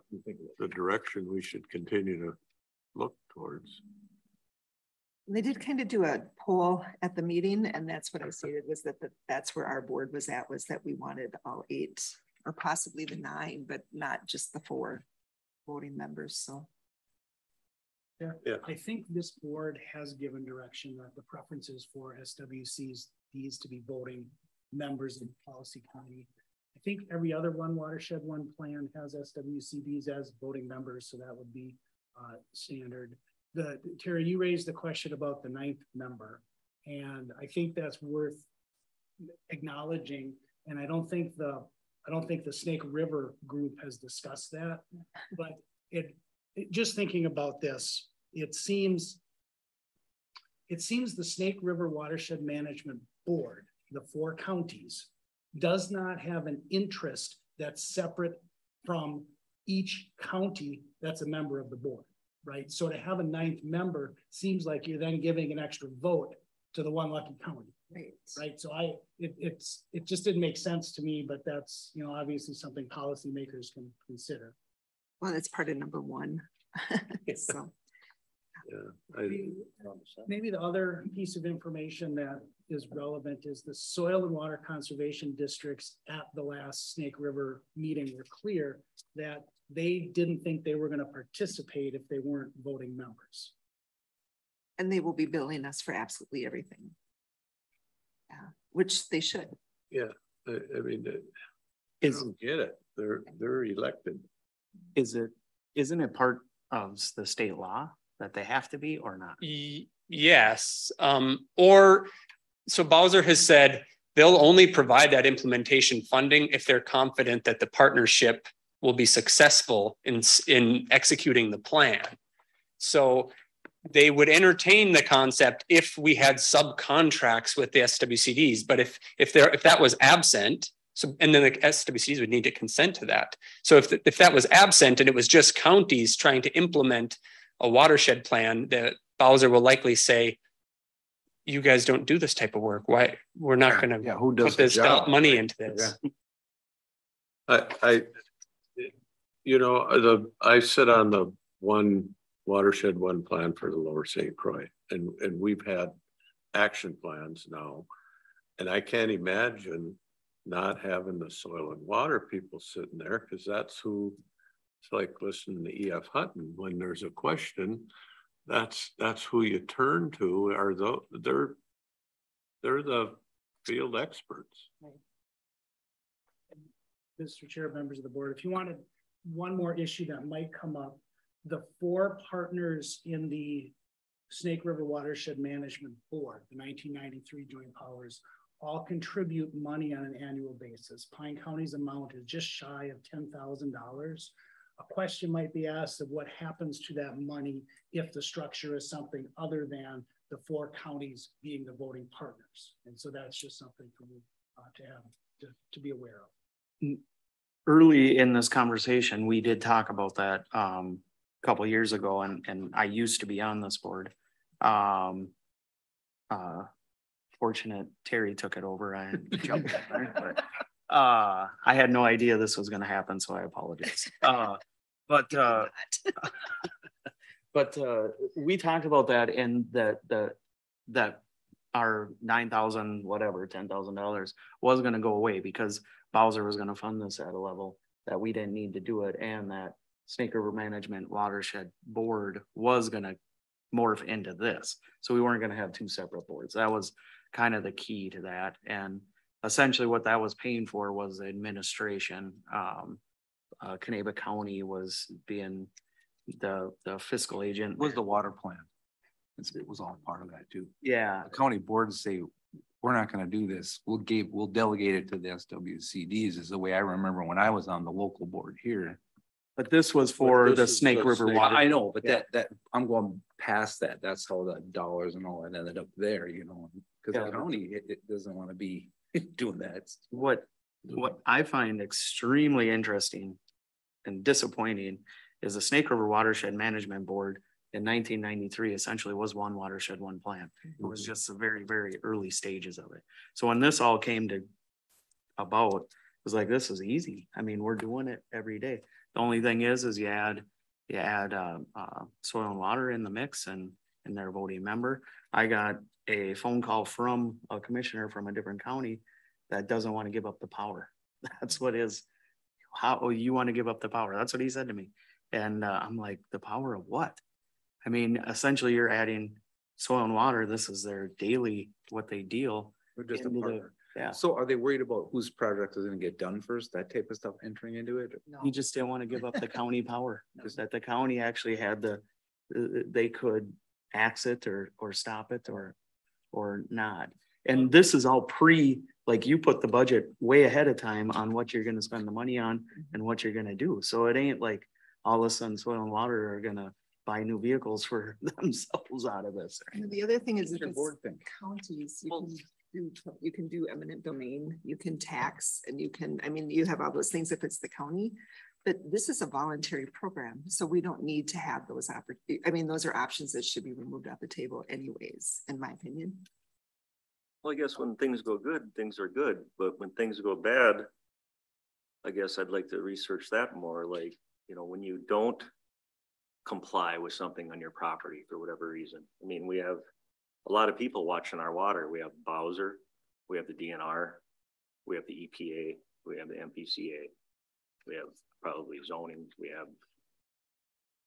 the direction we should continue to look towards. They did kind of do a poll at the meeting, and that's what I stated, was that that's where our board was at, was that we wanted all 8 or possibly the 9, but not just the 4 voting members. So yeah, I think this board has given direction that the preferences for SWCs these to be voting members in the policy committee. I think every other One Watershed One plan has SWCDs as voting members, so that would be standard. Terry, you raised the question about the 9th member, and I think that's worth acknowledging. And I don't think the Snake River group has discussed that, but just thinking about this, it seems the Snake River Watershed Management Board, the 4 counties, does not have an interest that's separate from each county that's a member of the board. Right. So to have a 9th member seems like you're then giving an extra vote to the one lucky county. Right. So it just didn't make sense to me, but that's, you know, obviously something policymakers can consider. Well, that's part of number 1. So yeah. Maybe the other piece of information that is relevant is the soil and water conservation districts at the last Snake River meeting were clear that they didn't think they were going to participate if they weren't voting members. And they will be billing us for absolutely everything. Yeah, which they should. Yeah, I mean, I don't get it. They're elected. Isn't it part of the state law that they have to be or not? Yes. So Bowser has said they'll only provide that implementation funding if they're confident that the partnership will be successful in executing the plan. So they would entertain the concept if we had subcontracts with the SWCDs. But if that was absent, so and then the SWCDs would need to consent to that. So if that was absent and it was just counties trying to implement a watershed plan, that Bowser will likely say, you guys don't do this type of work. Why? We're not going to put this money into this. I sit on the watershed one plan for the Lower St. Croix, and we've had action plans now, and I can't imagine not having the soil and water people sitting there, because that's who, it's like listening to E.F. Hutton. When there's a question, that's who you turn to. They're the field experts. Mr. Chair, members of the board, if you wanted one more issue that might come up, the 4 partners in the Snake River Watershed Management Board, the 1993 joint powers, all contribute money on an annual basis. Pine County's amount is just shy of $10,000. A question might be asked of what happens to that money if the structure is something other than the 4 counties being the voting partners. And so that's just something for me to have to be aware of. Early in this conversation, we did talk about that a couple of years ago, and I used to be on this board. Fortunate Terry took it over. I jumped in there, but I had no idea this was going to happen, so I apologize. But we talked about that, and that our $9,000 whatever $10,000 was going to go away because Bowser was going to fund this at a level that we didn't need to do it, and that Snake River Management Watershed Board was going to morph into this. So we weren't going to have 2 separate boards. That was kind of the key to that. And essentially what that was paying for was the administration. Canaba County was being the fiscal agent. Was the water plan. It was all part of that too. Yeah. The county boards say, we're not going to do this. We'll delegate it to the SWCDs is the way I remember when I was on the local board here. But this was for the Snake River water. I know, but that I'm going past that. That's how the dollars and all that ended up there, because the county, it doesn't want to be doing that. What I find extremely interesting and disappointing is the Snake River Watershed Management Board in 1993 essentially was one watershed, one plan. It was just the very, very early stages of it. So when this all came about, it was like, this is easy. I mean, we're doing it every day. The only thing is you add soil and water in the mix and they're a voting member. I got a phone call from a commissioner from a different county that doesn't want to give up the power. That's what is, how you want to give up the power. That's what he said to me. And I'm like, the power of what? I mean, essentially you're adding soil and water. This is their daily, what they deal. Just a partner. Yeah. So are they worried about whose project is going to get done first? That type of stuff entering into it? No. He just didn't want to give up the county power. Because that the county actually had they could axe it or stop it or not. And this is all like you put the budget way ahead of time on what you're going to spend the money on and what you're going to do. So it ain't like all of a sudden soil and water are going to buy new vehicles for themselves out of this. The other thing is, if it's counties, you can do eminent domain, you can tax, and you have all those things if it's the county, but this is a voluntary program. So we don't need to have those those are options that should be removed off the table anyways, in my opinion. Well, I guess when things go good, things are good, but when things go bad, I guess I'd like to research that more. Like, when you don't comply with something on your property for whatever reason. I mean, we have a lot of people watching our water. We have Bowser, we have the DNR, we have the EPA, we have the MPCA, we have probably zoning, we have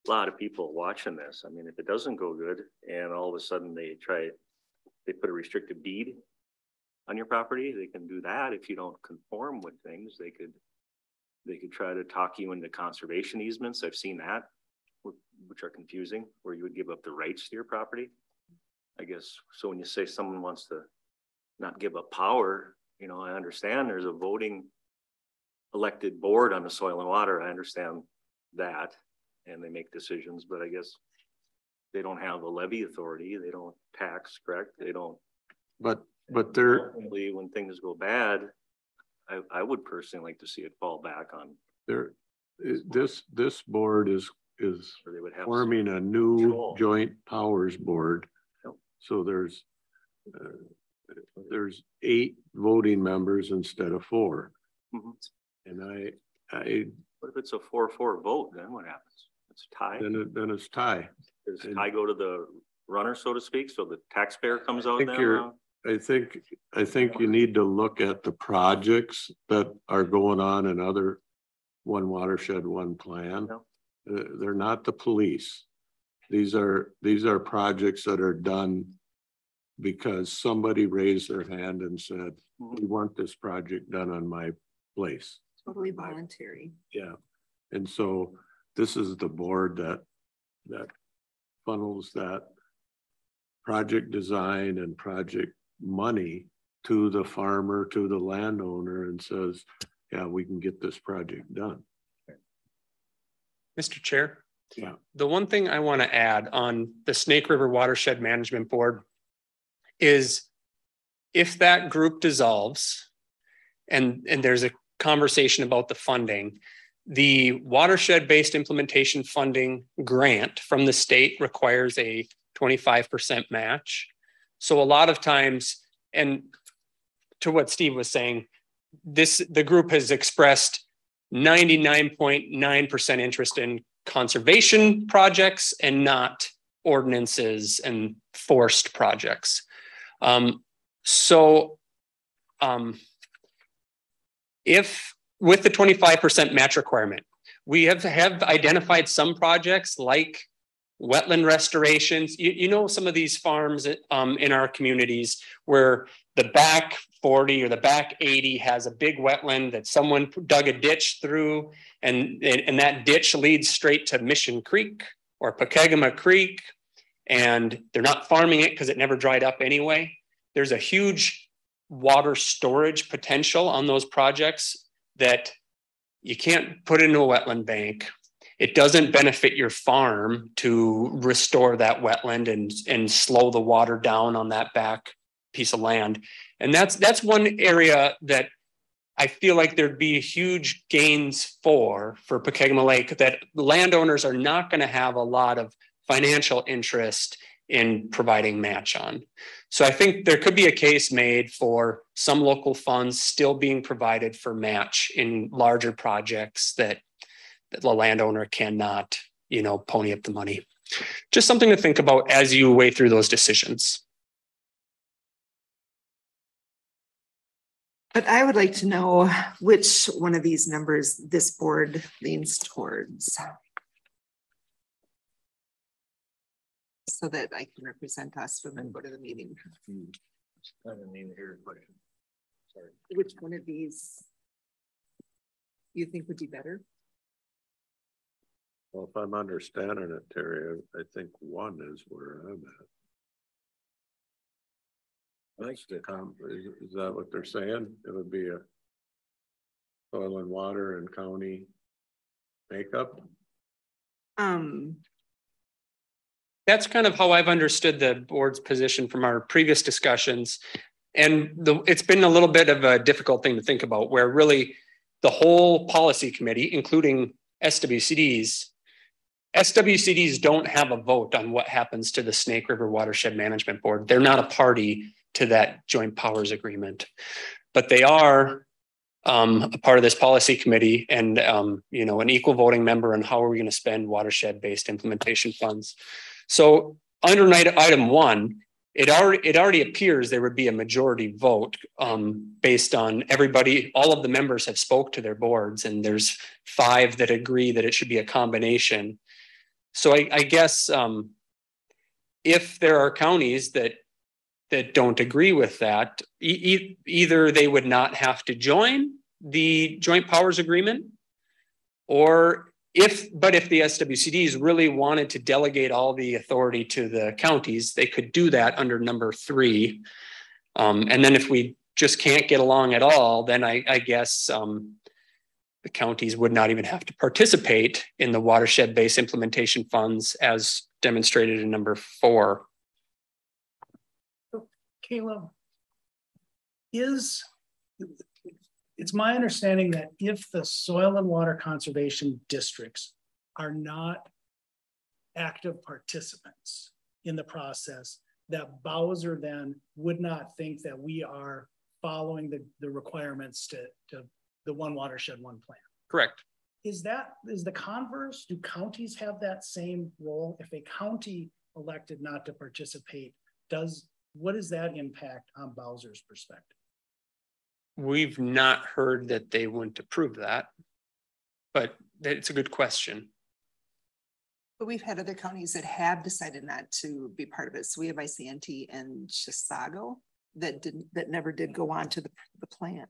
a lot of people watching this. I mean, if it doesn't go good and all of a sudden they put a restrictive deed on your property, they can do that. If you don't conform with things, they could try to talk you into conservation easements. I've seen that, which are confusing, where you would give up the rights to your property. I guess, so when you say someone wants to not give up power, I understand there's a voting elected board on the soil and water. I understand that, and they make decisions, but I guess they don't have a levy authority. They don't tax, correct? They don't. But they're, Ultimately, when things go bad, I would personally like to see it fall back on. this board is Or they would have forming a new control. joint powers board. Yep. So there's 8 voting members instead of 4. Mhm. And What if it's a 4-4 vote? Then what happens? It's a tie. then it's tie. Does tie go to the runner, so to speak? So the taxpayer comes out think then? I think you need to look at the projects that are going on in other one watershed, one plan. They're not the police. These are projects that are done because somebody raised their hand and said, we want this project done on my place. Totally voluntary. Yeah. And so this is the board that funnels that project design and project money to the farmer, to the landowner, and says, yeah, we can get this project done. Mr. Chair. Yeah. The one thing I want to add on the Snake River Watershed Management Board is if that group dissolves and there's a conversation about the funding, the watershed-based implementation funding grant from the state requires a 25% match. So a lot of times, and to what Steve was saying, the group has expressed 99.9% interest in conservation projects and not ordinances and forced projects. If with the 25% match requirement, we have identified some projects like wetland restorations. You know, some of these farms in our communities where the back 40 or the back 80 has a big wetland that someone dug a ditch through, and that ditch leads straight to Mission Creek or Pokegama Creek, and they're not farming it because it never dried up anyway. There's a huge water storage potential on those projects that you can't put into a wetland bank. It doesn't benefit your farm to restore that wetland and slow the water down on that back piece of land. And that's one area that I feel like there'd be huge gains for Pokegama Lake, that landowners are not going to have a lot of financial interest in providing match on. So I think there could be a case made for some local funds still being provided for match in larger projects that the landowner cannot, pony up the money. Just something to think about as you weigh through those decisions. But I would like to know which one of these numbers this board leans towards, so that I can represent us when we go to the meeting. I didn't even hear your question. Sorry. Which one of these you think would be better? Well, if I'm understanding it, Terry, I think 1 is where I'm at. Is that what they're saying? It would be a soil and water and county makeup? That's kind of how I've understood the board's position from our previous discussions. And it's been a little bit of a difficult thing to think about, where really the whole policy committee, including SWCDs don't have a vote on what happens to the Snake River Watershed Management Board. They're not a party to that joint powers agreement, but they are a part of this policy committee and, an equal voting member on how are we going to spend watershed-based implementation funds. So under item 1, it already appears there would be a majority vote based on everybody. All of the members have spoke to their boards, and there's 5 that agree that it should be a combination. So I guess if there are counties that don't agree with that, either they would not have to join the joint powers agreement, or if the SWCDs really wanted to delegate all the authority to the counties, they could do that under number 3. And then if we just can't get along at all, then I guess the counties would not even have to participate in the watershed-based implementation funds as demonstrated in number 4. Caleb, it's my understanding that if the soil and water conservation districts are not active participants in the process, that Bowser then would not think that we are following the requirements to the one watershed, one plan. Correct. Is the converse? Do counties have that same role? If a county elected not to participate, what is that impact on Bowser's perspective? We've not heard that they wouldn't approve that, but it's a good question. But we've had other counties that have decided not to be part of it. So we have Isanti and Chisago that never did go on to the plan.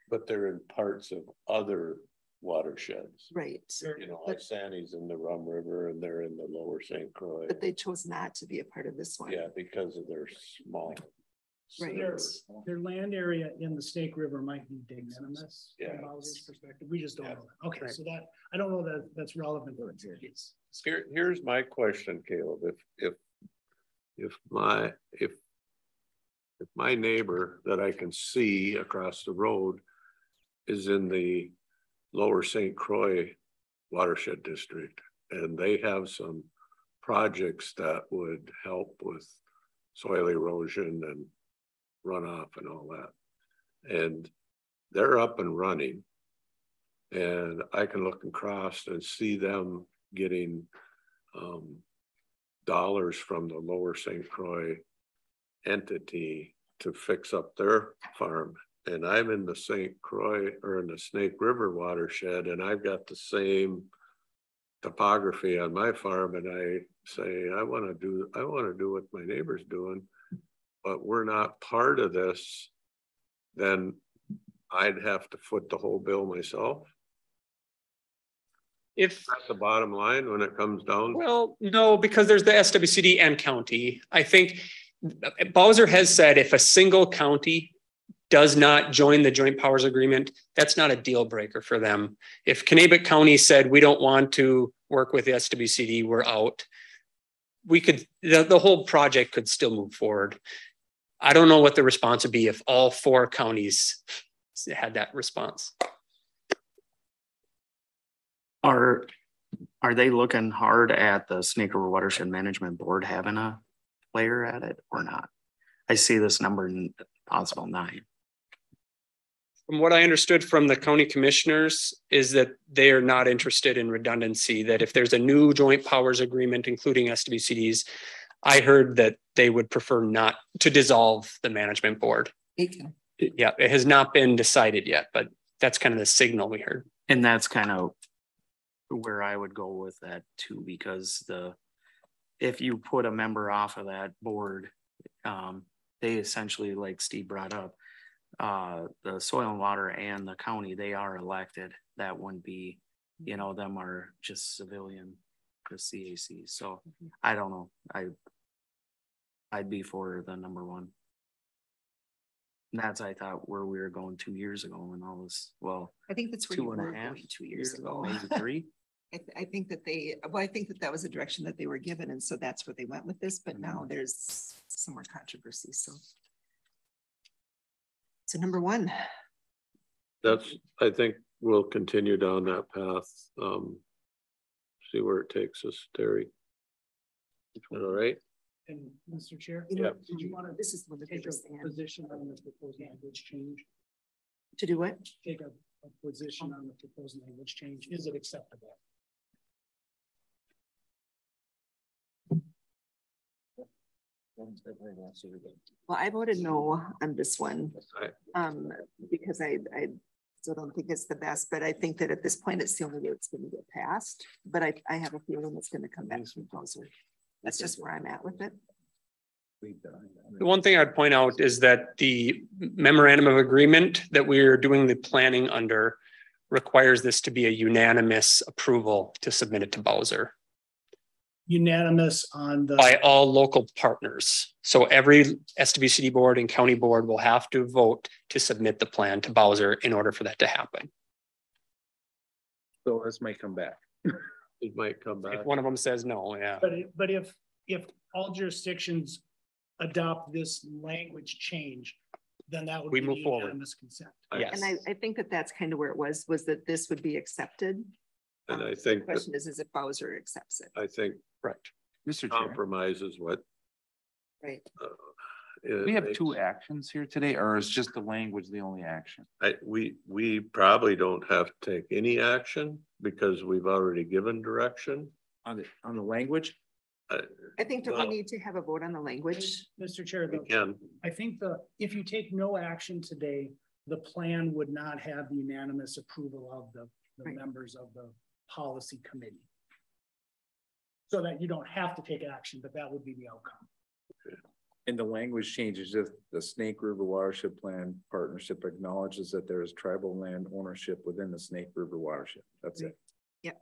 But they're in parts of other watersheds. Right. You know, like Sandy's in the Rum River and they're in the lower St. Croix. But they chose not to be a part of this one. Yeah, because of their small. Right. Their land area in the Snake River might be de minimis from Bowser's perspective. We just don't know that. Okay, so that I don't know that that's relevant. Here's my question, Caleb. If my neighbor that I can see across the road is in the lower St. Croix watershed district, and they have some projects that would help with soil erosion and runoff and all that, and they're up and running, and I can look across and see them getting dollars from the lower St. Croix entity to fix up their farm. And I'm in the St. Croix or in the Snake River watershed, and I've got the same topography on my farm, and I say, I want to do what my neighbor's doing, but we're not part of this, then I'd have to foot the whole bill myself. If that's the bottom line when it comes down. Well, no, because there's the SWCD and county. I think Bowser has said if a single county does not join the joint powers agreement, that's not a deal breaker for them. If Kanabec County said, we don't want to work with the SWCD, we're out, we could, the whole project could still move forward. I don't know what the response would be if all 4 counties had that response. Are they looking hard at the Snake River Watershed Management Board having a player at it or not? I see this number in possible 9. From what I understood from the county commissioners is that they are not interested in redundancy, that if there's a new joint powers agreement, including SWCDs, I heard that they would prefer not to dissolve the management board. Yeah, it has not been decided yet, but that's kind of the signal we heard. And that's kind of where I would go with that too, because if you put a member off of that board, they essentially, like Steve brought up, the soil and water and the county, they are elected. That wouldn't be, them are just civilian, the CAC. So I don't know. I'd be for the number 1. And that's, I thought, where we were going 2 years ago and all this. Well, I think that's where 2 years ago, maybe 3. I think that I think that was a direction that they were given, and so that's where they went with this. But now there's some more controversy. So number 1. I think we'll continue down that path. See where it takes us, Terry. All right. And Mr. Chair, yeah. Did you want to? This is what take a position on the proposed language change. To do what? Take a position on the proposed language change. Is it acceptable? Well, I voted no on this one, because I still don't think it's the best, but I think that at this point, it's the only way it's going to get passed. But I have a feeling it's going to come back from Bowser. That's just where I'm at with it. The one thing I'd point out is that the memorandum of agreement that we're doing the planning under requires this to be a unanimous approval to submit it to Bowser. Unanimous on the by all local partners. So every SWCD board and county board will have to vote to submit the plan to Bowser in order for that to happen. So this may come back. It might come back. If one of them says no, yeah. But if all jurisdictions adopt this language change, then that would We be move forward. unanimous consent. Yes. And I think that that's kind of where it was that this would be accepted. And I The think, that- question is if Bowser accepts it, I think Correct. Mr. Chair, compromise is what. right? we have two actions here today, or is just the language the only action? We probably don't have to take any action because we've already given direction. On the language? I think that we need to have a vote on the language. Mr. Chair, We can. I think if you take no action today, the plan would not have the unanimous approval of the Right. members of the policy committee. So that you don't have to take action, but that would be the outcome. And the language changes just the Snake River Watershed Plan Partnership acknowledges that there is tribal land ownership within the Snake River Watershed. That's it. Yep.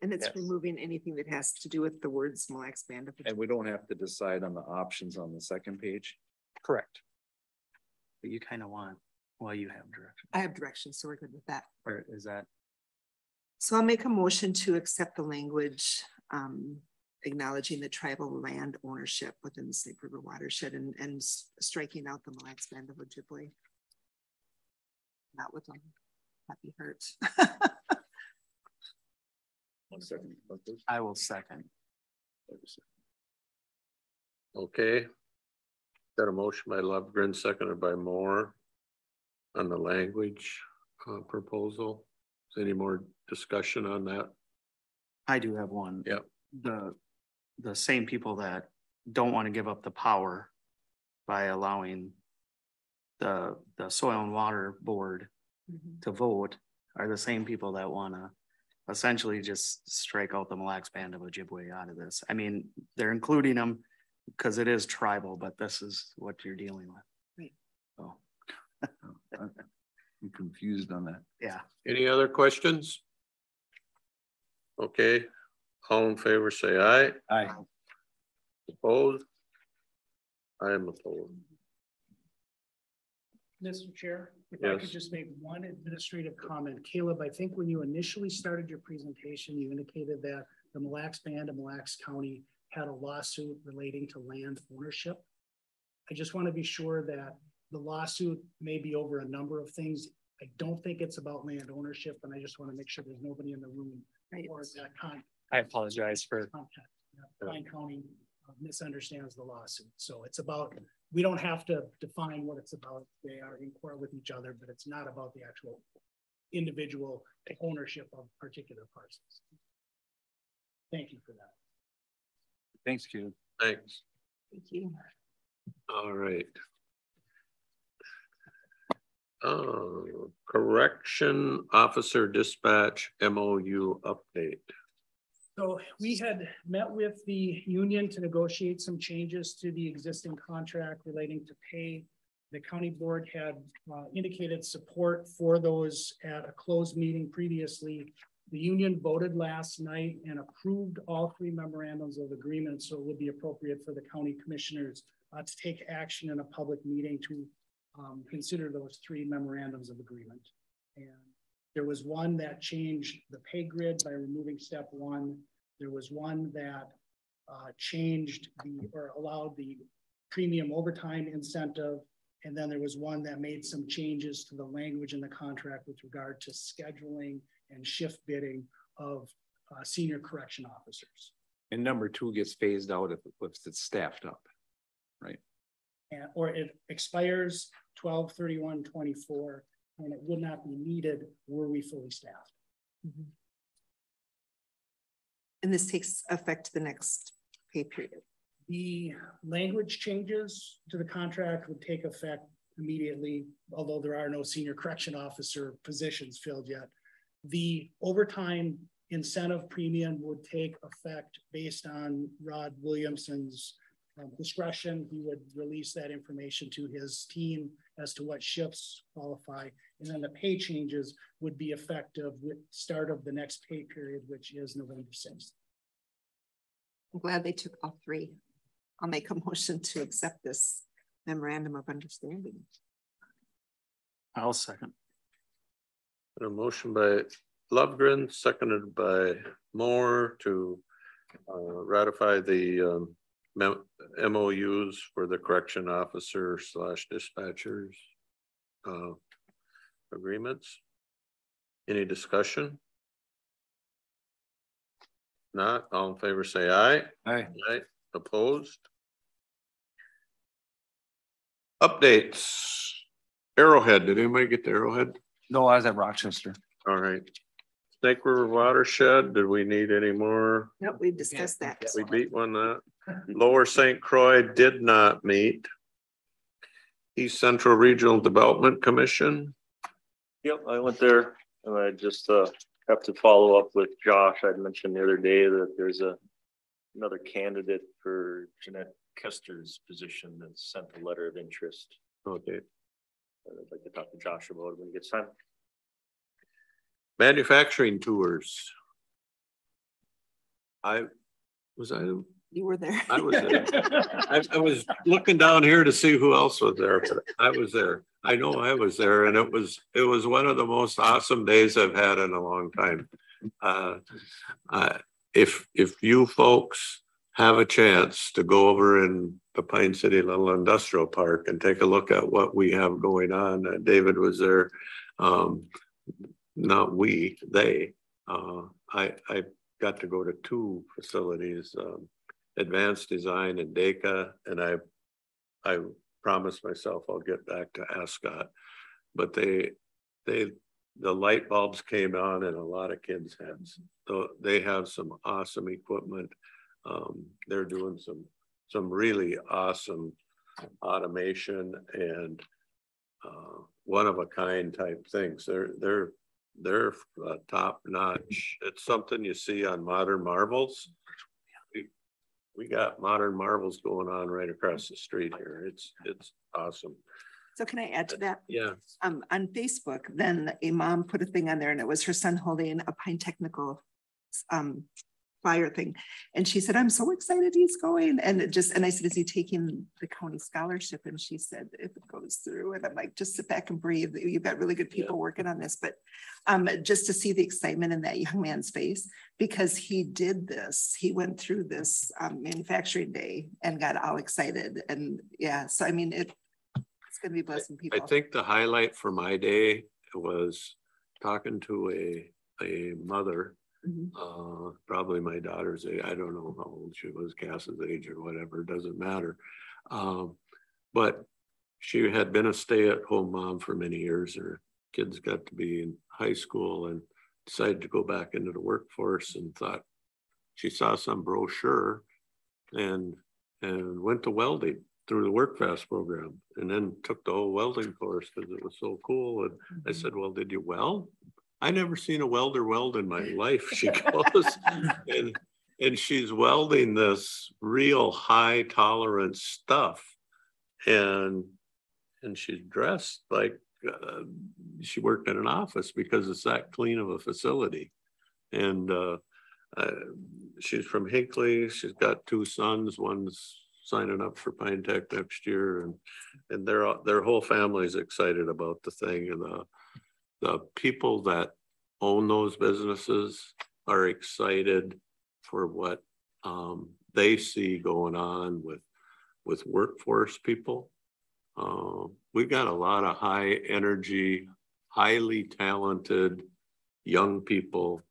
And it's Yes. removing anything that has to do with the words Mille Lacs Band of And we don't have to decide on the options on the second page. Correct. But you kind of want, well, you have direction, I have directions, so we're good with that. or is that? So I'll make a motion to accept the language acknowledging the tribal land ownership within the Snake River watershed and striking out the Mille Lacs Band of Ojibwe. Not with them. Happy hurt. One second. I will second. Okay. Got a motion by Lovegren, seconded by Moore on the language proposal. Is there any more discussion on that? I do have one. Yep. The same people that don't want to give up the power by allowing the Soil and Water Board to vote are the same people that want to essentially just strike out the Mille Lacs Band of Ojibwe out of this. I mean, they're including them because it is tribal, but this is what you're dealing with. Right. So. I'm confused on that. Yeah. Any other questions? Okay, all in favor, say aye. Aye. Opposed? I am opposed. Mr. Chair, if I could Yes. just make one administrative comment. Caleb, I think when you initially started your presentation, you indicated that the Mille Lacs Band of Mille Lacs County had a lawsuit relating to land ownership. I just want to be sure that the lawsuit may be over a number of things. I don't think it's about land ownership, and I just want to make sure there's nobody in the room Right. or that I apologize for contact. Pine County misunderstands the lawsuit. So it's about, we don't have to define what it's about. They are in court with each other, but it's not about the actual individual ownership of particular parcels. Thank you for that. Thanks, Q. Thanks. Thank you. All right. Correction Officer Dispatch MOU update. So we had met with the union to negotiate some changes to the existing contract relating to pay. The county board had indicated support for those at a closed meeting previously. The union voted last night and approved all three memorandums of agreement. So it would be appropriate for the county commissioners to take action in a public meeting to consider those three memorandums of agreement. And there was one that changed the pay grid by removing step one. There was one that changed or allowed the premium overtime incentive. And then there was one that made some changes to the language in the contract with regard to scheduling and shift bidding of senior correction officers. And number 2 gets phased out if it's staffed up, right? Or it expires 12/31/24, and it would not be needed were we fully staffed. Mm-hmm. And this takes effect the next pay period. The language changes to the contract would take effect immediately, although there are no senior correction officer positions filled yet. The overtime incentive premium would take effect based on Rod Williamson's discretion. He would release that information to his team as to what shifts qualify. And then the pay changes would be effective with start of the next pay period, which is November 6th. I'm glad they took all three. I'll make a motion to accept this memorandum of understanding. I'll second. A motion by Lovegren, seconded by Moore to ratify the MOUs for the correction officer / dispatchers agreements. Any discussion? Not, all in favor say aye. Aye. Aye. Opposed? Updates. Arrowhead, did anybody get the Arrowhead? No, I was at Rochester. All right. Snake River Watershed, did we need any more? Nope, we discussed that. We beat one that. Lower St. Croix did not meet. East Central Regional Development Commission. Yep, I went there and I just have to follow up with Josh. I'd mentioned the other day that there's another candidate for Jeanette Kester's position that sent a letter of interest. Okay. I'd like to talk to Josh about it when he gets time. Manufacturing tours. You were there. I was there. I was looking down here to see who else was there, but I was there. I know I was there, and it was one of the most awesome days I've had in a long time. If you folks have a chance to go over in the Pine City Little Industrial Park and take a look at what we have going on, David was there. Not we, they. I got to go to 2 facilities, Advanced Design and DECA, and I promised myself I'll get back to Ascot, but the light bulbs came on in a lot of kids' heads. So they have some awesome equipment. They're doing some really awesome automation and one of a kind type things. They're top notch. It's something you see on Modern Marvels. We got Modern Marvels going on right across the street here. It's awesome. So can I add to that? Yeah. On Facebook, then a mom put a thing on there and it was her son holding a Pine Technical flyer thing. And she said, I'm so excited he's going. And I said, is he taking the county scholarship? And she said, if it goes through. And I'm like, just sit back and breathe. You've got really good people working on this. But just to see the excitement in that young man's face, because he did this, he went through this manufacturing day and got all excited. And yeah, so I mean, it's going to be blessing people. I think the highlight for my day was talking to a mother. Mm-hmm. Probably my daughter's age. I don't know how old she was, Cass's age or whatever, doesn't matter. But she had been a stay-at-home mom for many years. Her kids got to be in high school and decided to go back into the workforce, and thought she saw some brochure and went to welding through the WorkFast program, and then took the whole welding course because it was so cool. And I said, well, did you weld? I never seen a welder weld in my life, she goes. and she's welding this real high tolerance stuff. And she's dressed like she worked in an office because it's that clean of a facility. And she's from Hinckley. She's got 2 sons. One's signing up for Pine Tech next year. And their whole family is excited about the thing. And the people that own those businesses are excited for what they see going on with workforce people. We've got a lot of high energy, highly talented young people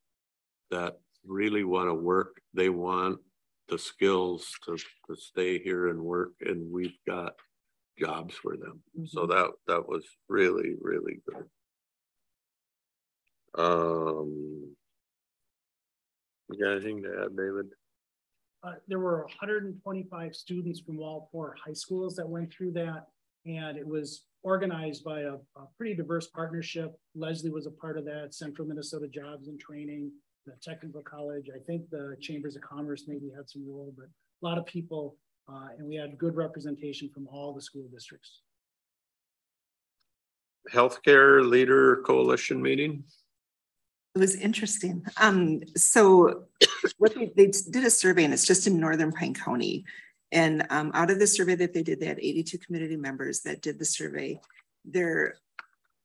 that really want to work. They want the skills to stay here and work, and we've got jobs for them. Mm-hmm. So that was really, really good. You got anything to add, David? There were 125 students from all 4 high schools that went through that, and it was organized by a pretty diverse partnership. Leslie was a part of that, Central Minnesota Jobs and Training, the Technical College. I think the Chambers of Commerce maybe had some role, but a lot of people, and we had good representation from all the school districts. Healthcare Leader Coalition meeting. It was interesting. So what they did a survey, and it's just in Northern Pine County. And out of the survey that they did, they had 82 community members that did the survey. Their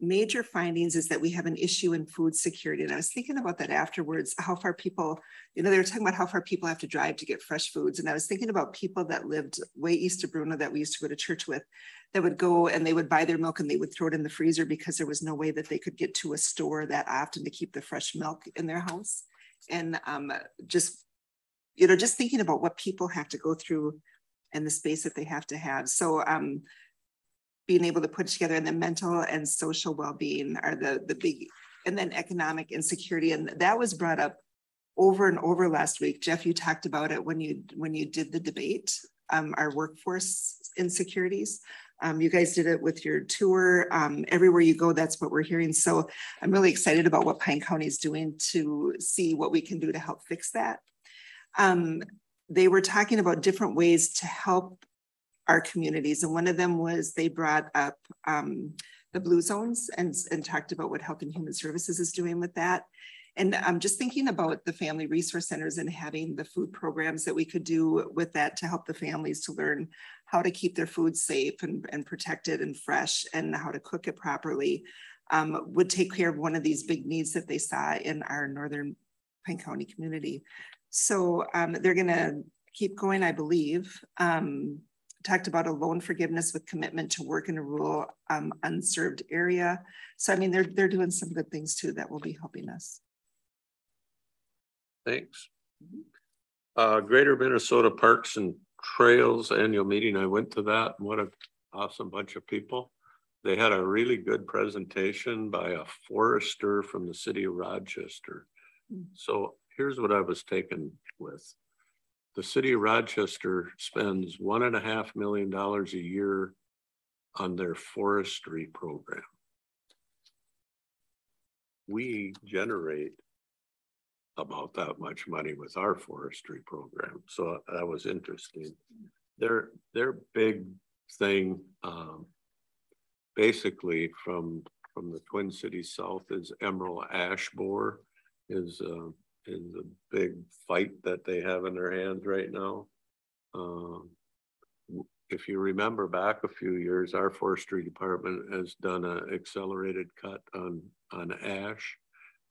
major findings is that we have an issue in food security. And I was thinking about that afterwards, how far people, you know, they were talking about how far people have to drive to get fresh foods. And I was thinking about people that lived way east of Bruno that we used to go to church with, that would go and they would buy their milk and they would throw it in the freezer because there was no way that they could get to a store that often to keep the fresh milk in their house. And just, you know, just thinking about what people have to go through and the space that they have to have. So being able to put together, and the mental and social well-being are the big, and then economic insecurity. And that was brought up over and over last week. Jeff, you talked about it when you did the debate, our workforce insecurities. You guys did it with your tour. Everywhere you go, that's what we're hearing. So I'm really excited about what Pine County is doing to see what we can do to help fix that. They were talking about different ways to help our communities. And one of them was they brought up the blue zones and talked about what Health and Human Services is doing with that. And I'm just thinking about the family resource centers and having the food programs that we could do with that to help the families to learn how to keep their food safe and protected and fresh, and how to cook it properly, would take care of one of these big needs that they saw in our northern Pine County community. So they're gonna keep going, I believe. Talked about a loan forgiveness with commitment to work in a rural unserved area. So I mean, they're doing some good things too that will be helping us. Thanks. Greater Minnesota Parks and Trails annual meeting. I went to that. What an awesome bunch of people. They had a really good presentation by a forester from the city of Rochester. So here's what I was taken with. The city of Rochester spends $1.5 million a year on their forestry program. We generate about that much money with our forestry program. So that was interesting. Their big thing, basically from the Twin Cities South, is emerald ash borer is a big fight that they have in their hands right now. If you remember back a few years, our forestry department has done an accelerated cut on ash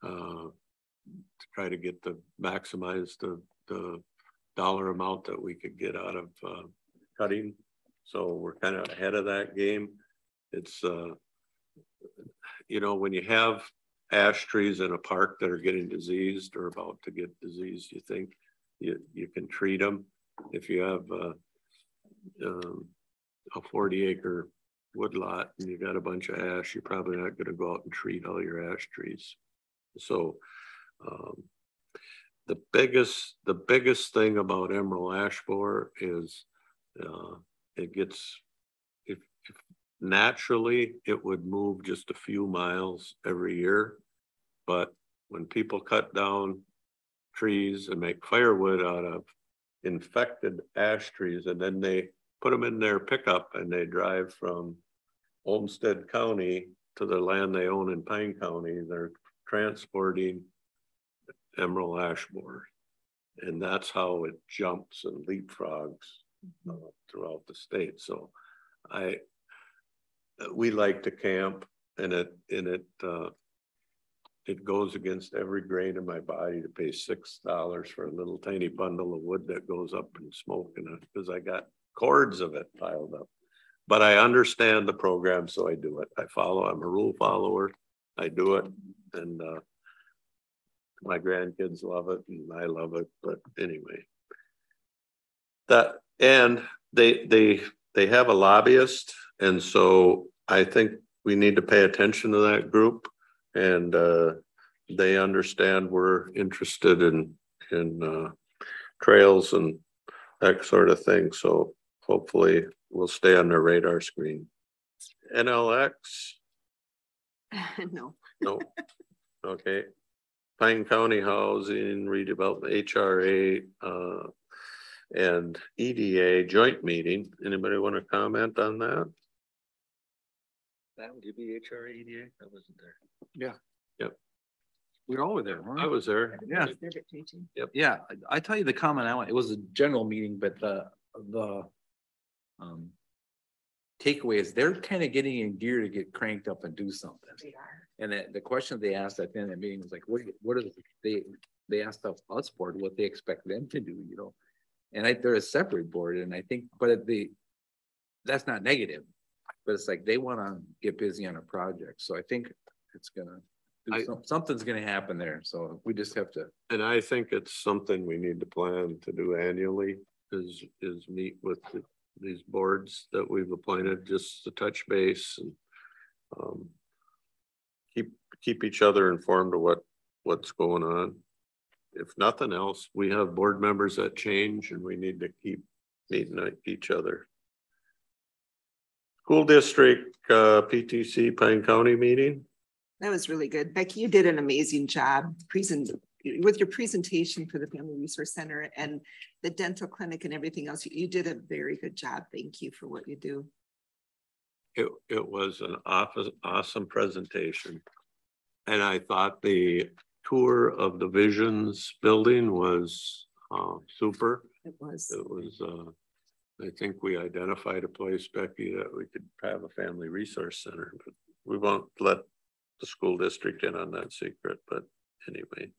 to try to get the maximize the dollar amount that we could get out of cutting. So we're kind of ahead of that game. It's you know, when you have ash trees in a park that are getting diseased or about to get diseased, you think you can treat them. If you have a 40-acre woodlot and you got a bunch of ash, you're probably not going to go out and treat all your ash trees. So the biggest thing about emerald ash borer is it gets, if naturally it would move just a few miles every year, but when people cut down trees and make firewood out of infected ash trees, and then they put them in their pickup and they drive from Olmsted County to the land they own in Pine County, they're transporting emerald ash borer. And that's how it jumps and leapfrogs throughout the state. So we like to camp, and it goes against every grain in my body to pay $6 for a little tiny bundle of wood that goes up in smoke, and because I got cords of it piled up. But I understand the program, so I do it. I'm a rule follower. I do it, and my grandkids love it, and I love it. But anyway, and they have a lobbyist, and so I think we need to pay attention to that group, and they understand we're interested in trails and that sort of thing. So hopefully we'll stay on their radar screen. NLX? No. No. Okay. Pine County Housing Redevelopment, HRA, and EDA joint meeting. Anybody want to comment on that? That would be HRA EDA? I wasn't there. Yeah. Yep. We all were there. I was there. Yeah. Yep. Yeah. I tell you the comment I want. It was a general meeting, but the takeaway is they're kind of getting in gear to get cranked up and do something. They are. And the question they asked at the end of the meeting was like, what are they asked us board what they expect them to do, you know? And they're a separate board, and I think, but that's not negative, but it's like they want to get busy on a project. So I think it's gonna something's gonna happen there. So we just have to. And I think it's something we need to plan to do annually is meet with these boards that we've appointed, just to touch base and keep each other informed of what's going on. If nothing else, we have board members that change and we need to keep meeting each other. School district PTC Pine County meeting. That was really good. Becky, you did an amazing job with your presentation for the Family Resource Center and the dental clinic and everything else. You did a very good job. Thank you for what you do. It was an awesome presentation. And I thought the tour of the Visions building was super. It was. I think we identified a place, Becky, that we could have a family resource center, but we won't let the school district in on that secret. But anyway,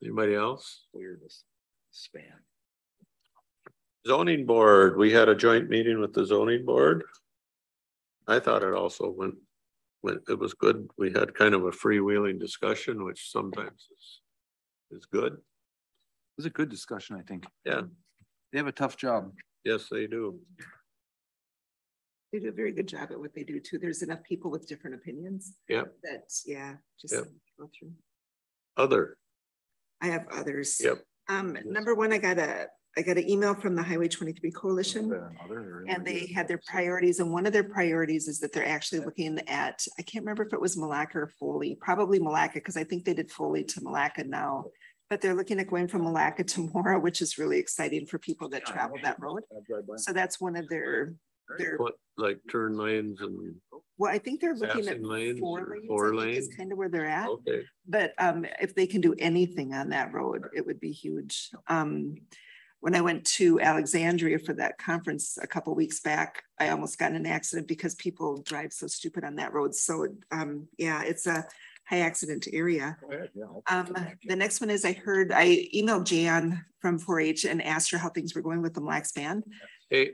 anybody else? Weirdest span. Zoning board, we had a joint meeting with the zoning board. I thought it also went it was good. We had kind of a freewheeling discussion, which sometimes is good. It was a good discussion, I think. Yeah. They have a tough job. Yes, they do. They do a very good job at what they do too. There's enough people with different opinions. Yeah. That's just go through. Other. I have others. Yep. Number one, I got an email from the Highway 23 Coalition, and they had their priorities. And one of their priorities is that they're actually looking at, I can't remember if it was Malacca or Foley, probably Malacca, because I think they did Foley to Malacca now. But they're looking at going from Malacca to Mora, which is really exciting for people that travel that road. So that's one of their what, like turn lanes and. Well, I think they're looking at lanes, 4 lanes. Is kind of where they're at. Okay. But if they can do anything on that road, it would be huge. When I went to Alexandria for that conference a couple of weeks back, I almost got in an accident because people drive so stupid on that road. So yeah, it's a high accident area. The next one is I emailed Jan from 4-H and asked her how things were going with the Mille Lacs Band. Hey,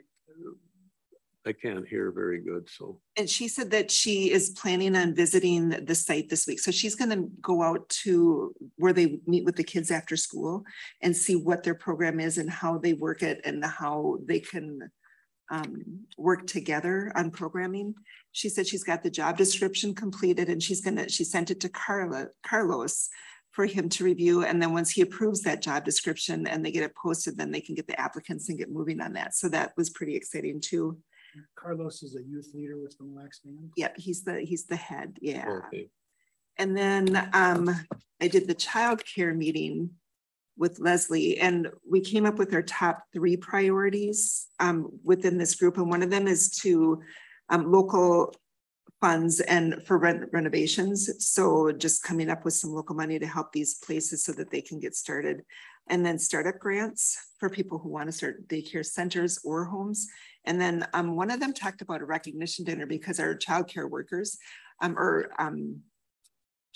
I can't hear very good, so. And she said that she is planning on visiting the site this week. So she's going to go out to where they meet with the kids after school and see what their program is and how they work it and how they can work together on programming. She said she's got the job description completed and she sent it to Carlos for him to review. And then once he approves that job description and they get it posted, then they can get the applicants and get moving on that. So that was pretty exciting too. Carlos is a youth leader with the Mille Lacs Band. Yep, he's the head. Yeah. Okay. And then I did the child care meeting with Leslie, and we came up with our top 3 priorities within this group. And one of them is to local funds and for renovations. So just coming up with some local money to help these places so that they can get started. And then startup grants for people who want to start daycare centers or homes. And then one of them talked about a recognition dinner because our childcare workers or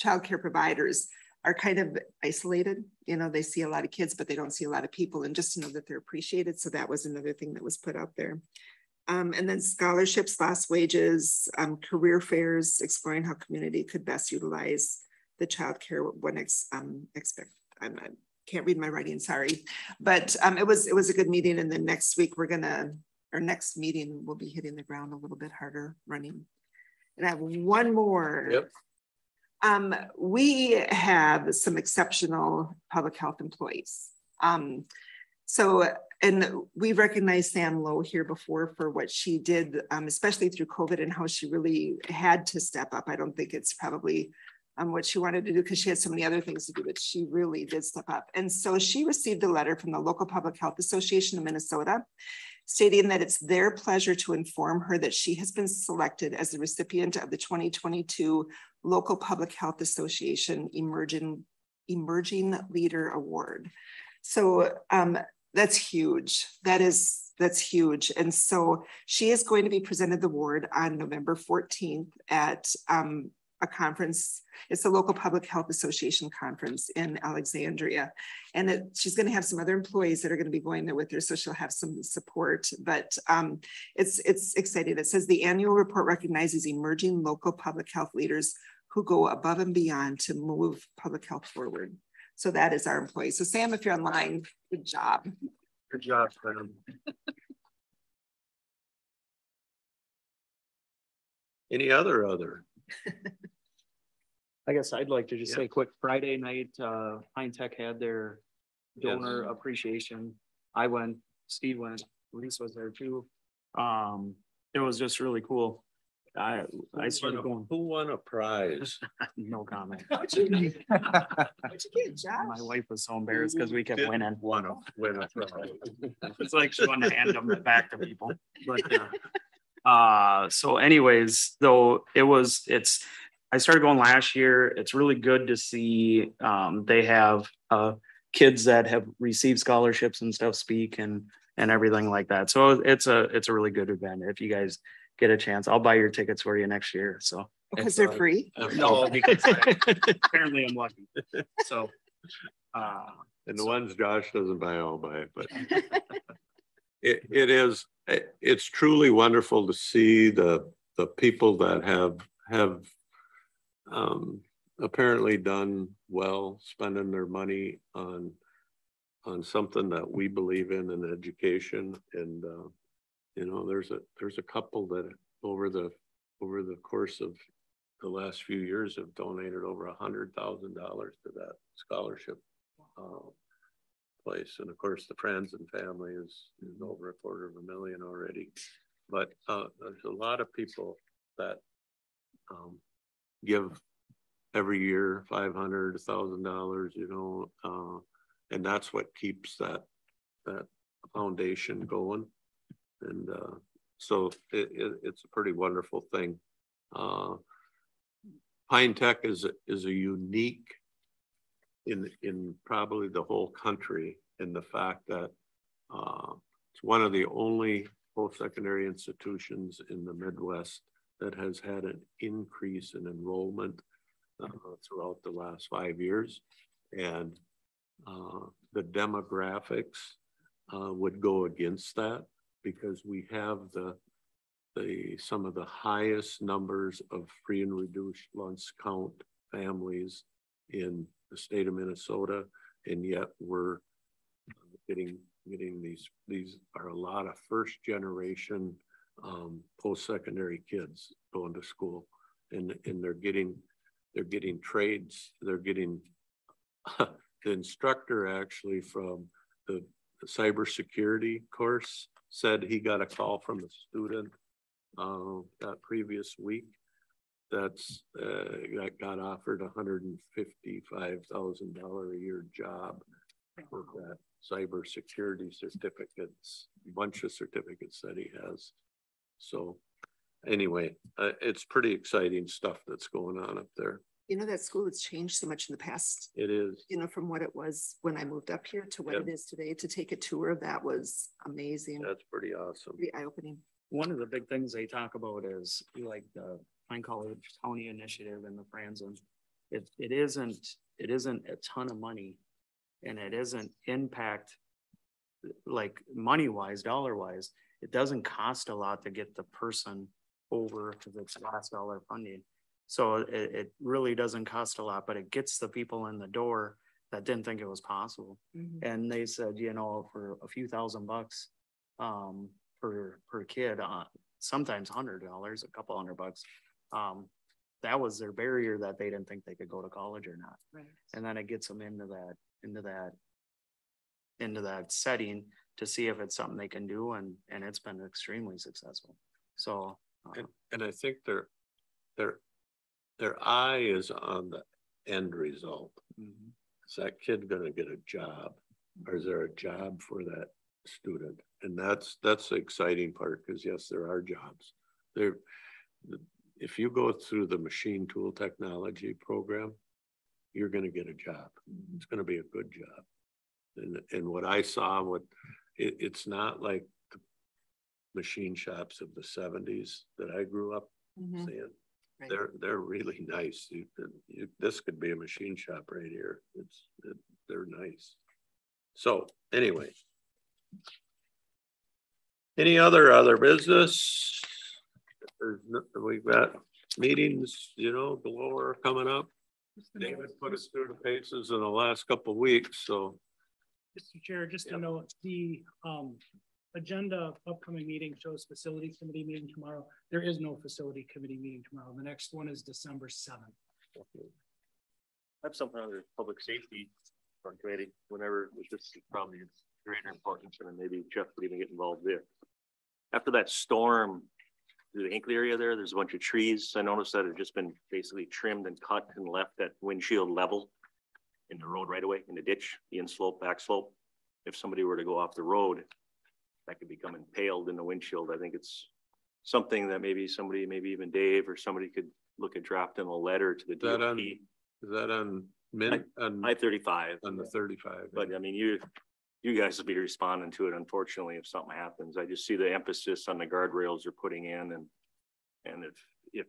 childcare providers are kind of isolated. You know, they see a lot of kids, but they don't see a lot of people, and just to know that they're appreciated. So that was another thing that was put out there. And then scholarships, lost wages, career fairs, exploring how community could best utilize the childcare I can't read my writing, sorry. But it was a good meeting. And then next week our next meeting will be hitting the ground a little bit harder running. And I have one more. Yep. We have some exceptional public health employees. And we recognized Sam Lowe here before for what she did, especially through COVID and how she really had to step up. I don't think it's probably what she wanted to do because she had so many other things to do, but she really did step up. And so she received a letter from the local Public Health Association of Minnesota stating that it's their pleasure to inform her that she has been selected as the recipient of the 2022 Local Public Health Association Emerging Leader Award. So that's huge. That is that's huge. And so she is going to be presented the award on November 14th at a conference. It's the local Public Health Association conference in Alexandria. And she's going to have some other employees that are going to be going there with her. So she'll have some support, but it's exciting. It says the annual report recognizes emerging local public health leaders who go above and beyond to move public health forward. So that is our employee. So Sam, if you're online, good job. Good job, Sam. Any other? I guess I'd like to just say quick, Friday night, Pine Tech had their donor appreciation. I went, Steve went, Reese was there too. It was just really cool. I started going. Who won a prize? No comment. What'd you get, Josh? My wife was so embarrassed because we kept winning. Win a prize. It's like she wanted to hand them back to people. But so anyways, though I started going last year. It's really good to see they have kids that have received scholarships and stuff speak and everything like that. So it's a really good event. If you guys get a chance, I'll buy your tickets for you next year. So because they're free. No, because apparently I'm lucky. So and the ones Josh doesn't buy, I'll buy it. But it's truly wonderful to see the people that have apparently done well, spending their money on something that we believe in education. And you know, there's a couple that over the course of the last few years have donated over $100,000 to that scholarship place. And of course, the friends and family is over $250,000 already. But there's a lot of people that give every year $500, $1,000, you know, and that's what keeps that foundation going. And so it's a pretty wonderful thing. Pine Tech is a unique in probably the whole country in the fact that it's one of the only post-secondary institutions in the Midwest that has had an increase in enrollment throughout the last 5 years. And the demographics would go against that because we have some of the highest numbers of free and reduced lunch count families in the state of Minnesota, and yet we're getting these are a lot of first generation post-secondary kids going to school, and they're getting trades. They're getting the instructor actually from the cybersecurity course said he got a call from a student that previous week that got offered $155,000 a year job for that cybersecurity certificates, a bunch of certificates that he has. So anyway, it's pretty exciting stuff that's going on up there. You know, that school has changed so much in the past. It is. You know, from what it was when I moved up here to what it is today. To take a tour of that was amazing. That's pretty awesome. Pretty eye-opening. one of the big things they talk about is like the Pine College County Initiative and the Franzen. It isn't a ton of money, and it isn't impact like money wise, dollar wise. It doesn't cost a lot to get the person over because it's last dollar funding. So it really doesn't cost a lot, but it gets the people in the door that didn't think it was possible. Mm-hmm. And they said, you know, for a few $1,000 per kid, sometimes $100, a couple $100, that was their barrier that they didn't think they could go to college or not. Right. And then it gets them into that setting to see if it's something they can do, and it's been extremely successful. So and I think their eye is on the end result. Mm-hmm. Is that kid going to get a job, or is there a job for that student? And that's the exciting part, because yes, there are jobs. If you go through the machine tool technology program, you're going to get a job. It's going to be a good job. And what I saw, it's not like machine shops of the 70s that I grew up Mhm. seeing. Right. They're really nice. This could be a machine shop right here. They're nice. So anyway. Any other business? We've got meetings, you know, galore coming up. David put us through the paces in the last couple of weeks, so. Mr. Chair, just to note, the agenda of upcoming meeting shows facility committee meeting tomorrow. There is no facility committee meeting tomorrow. The next one is December 7th. I have something under public safety committee whenever this probably is greater importance, and maybe Jeff would even get involved there. After that storm through the Hinckley area there's a bunch of trees. I noticed that have just been basically trimmed and cut and left at windshield level in the road right away, in the ditch, the inslope, back slope. If somebody were to go off the road, that could become impaled in the windshield. I think it's something that maybe somebody, maybe even Dave or somebody could look at drafting a letter to the DOT. Is that on I-35? On the 35. But I mean, you guys will be responding to it, unfortunately, if something happens. I just see the emphasis on the guardrails they're putting in, and if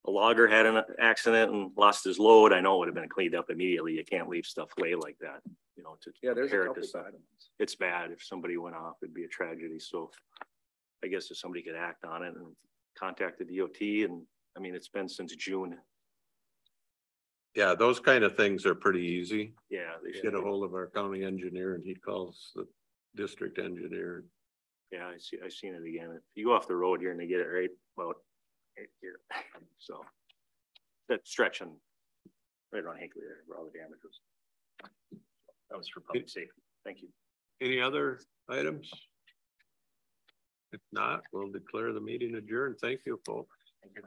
a logger had an accident and lost his load, I know it would have been cleaned up immediately. You can't leave stuff lay like that, you know, there's a compare it couple to something. It's bad. If somebody went off, it'd be a tragedy. So I guess if somebody could act on it and contact the DOT, and I mean, it's been since June. Yeah, those kind of things are pretty easy. Yeah, they should Get a hold of our county engineer and he calls the district engineer. Yeah, I've seen it again. If you go off the road here and they get it right about right here. So that stretching right around Hinckley there where all the damage was. That was for public safety. Thank you. Any other items? If not, we'll declare the meeting adjourned. Thank you, folks. Thank you.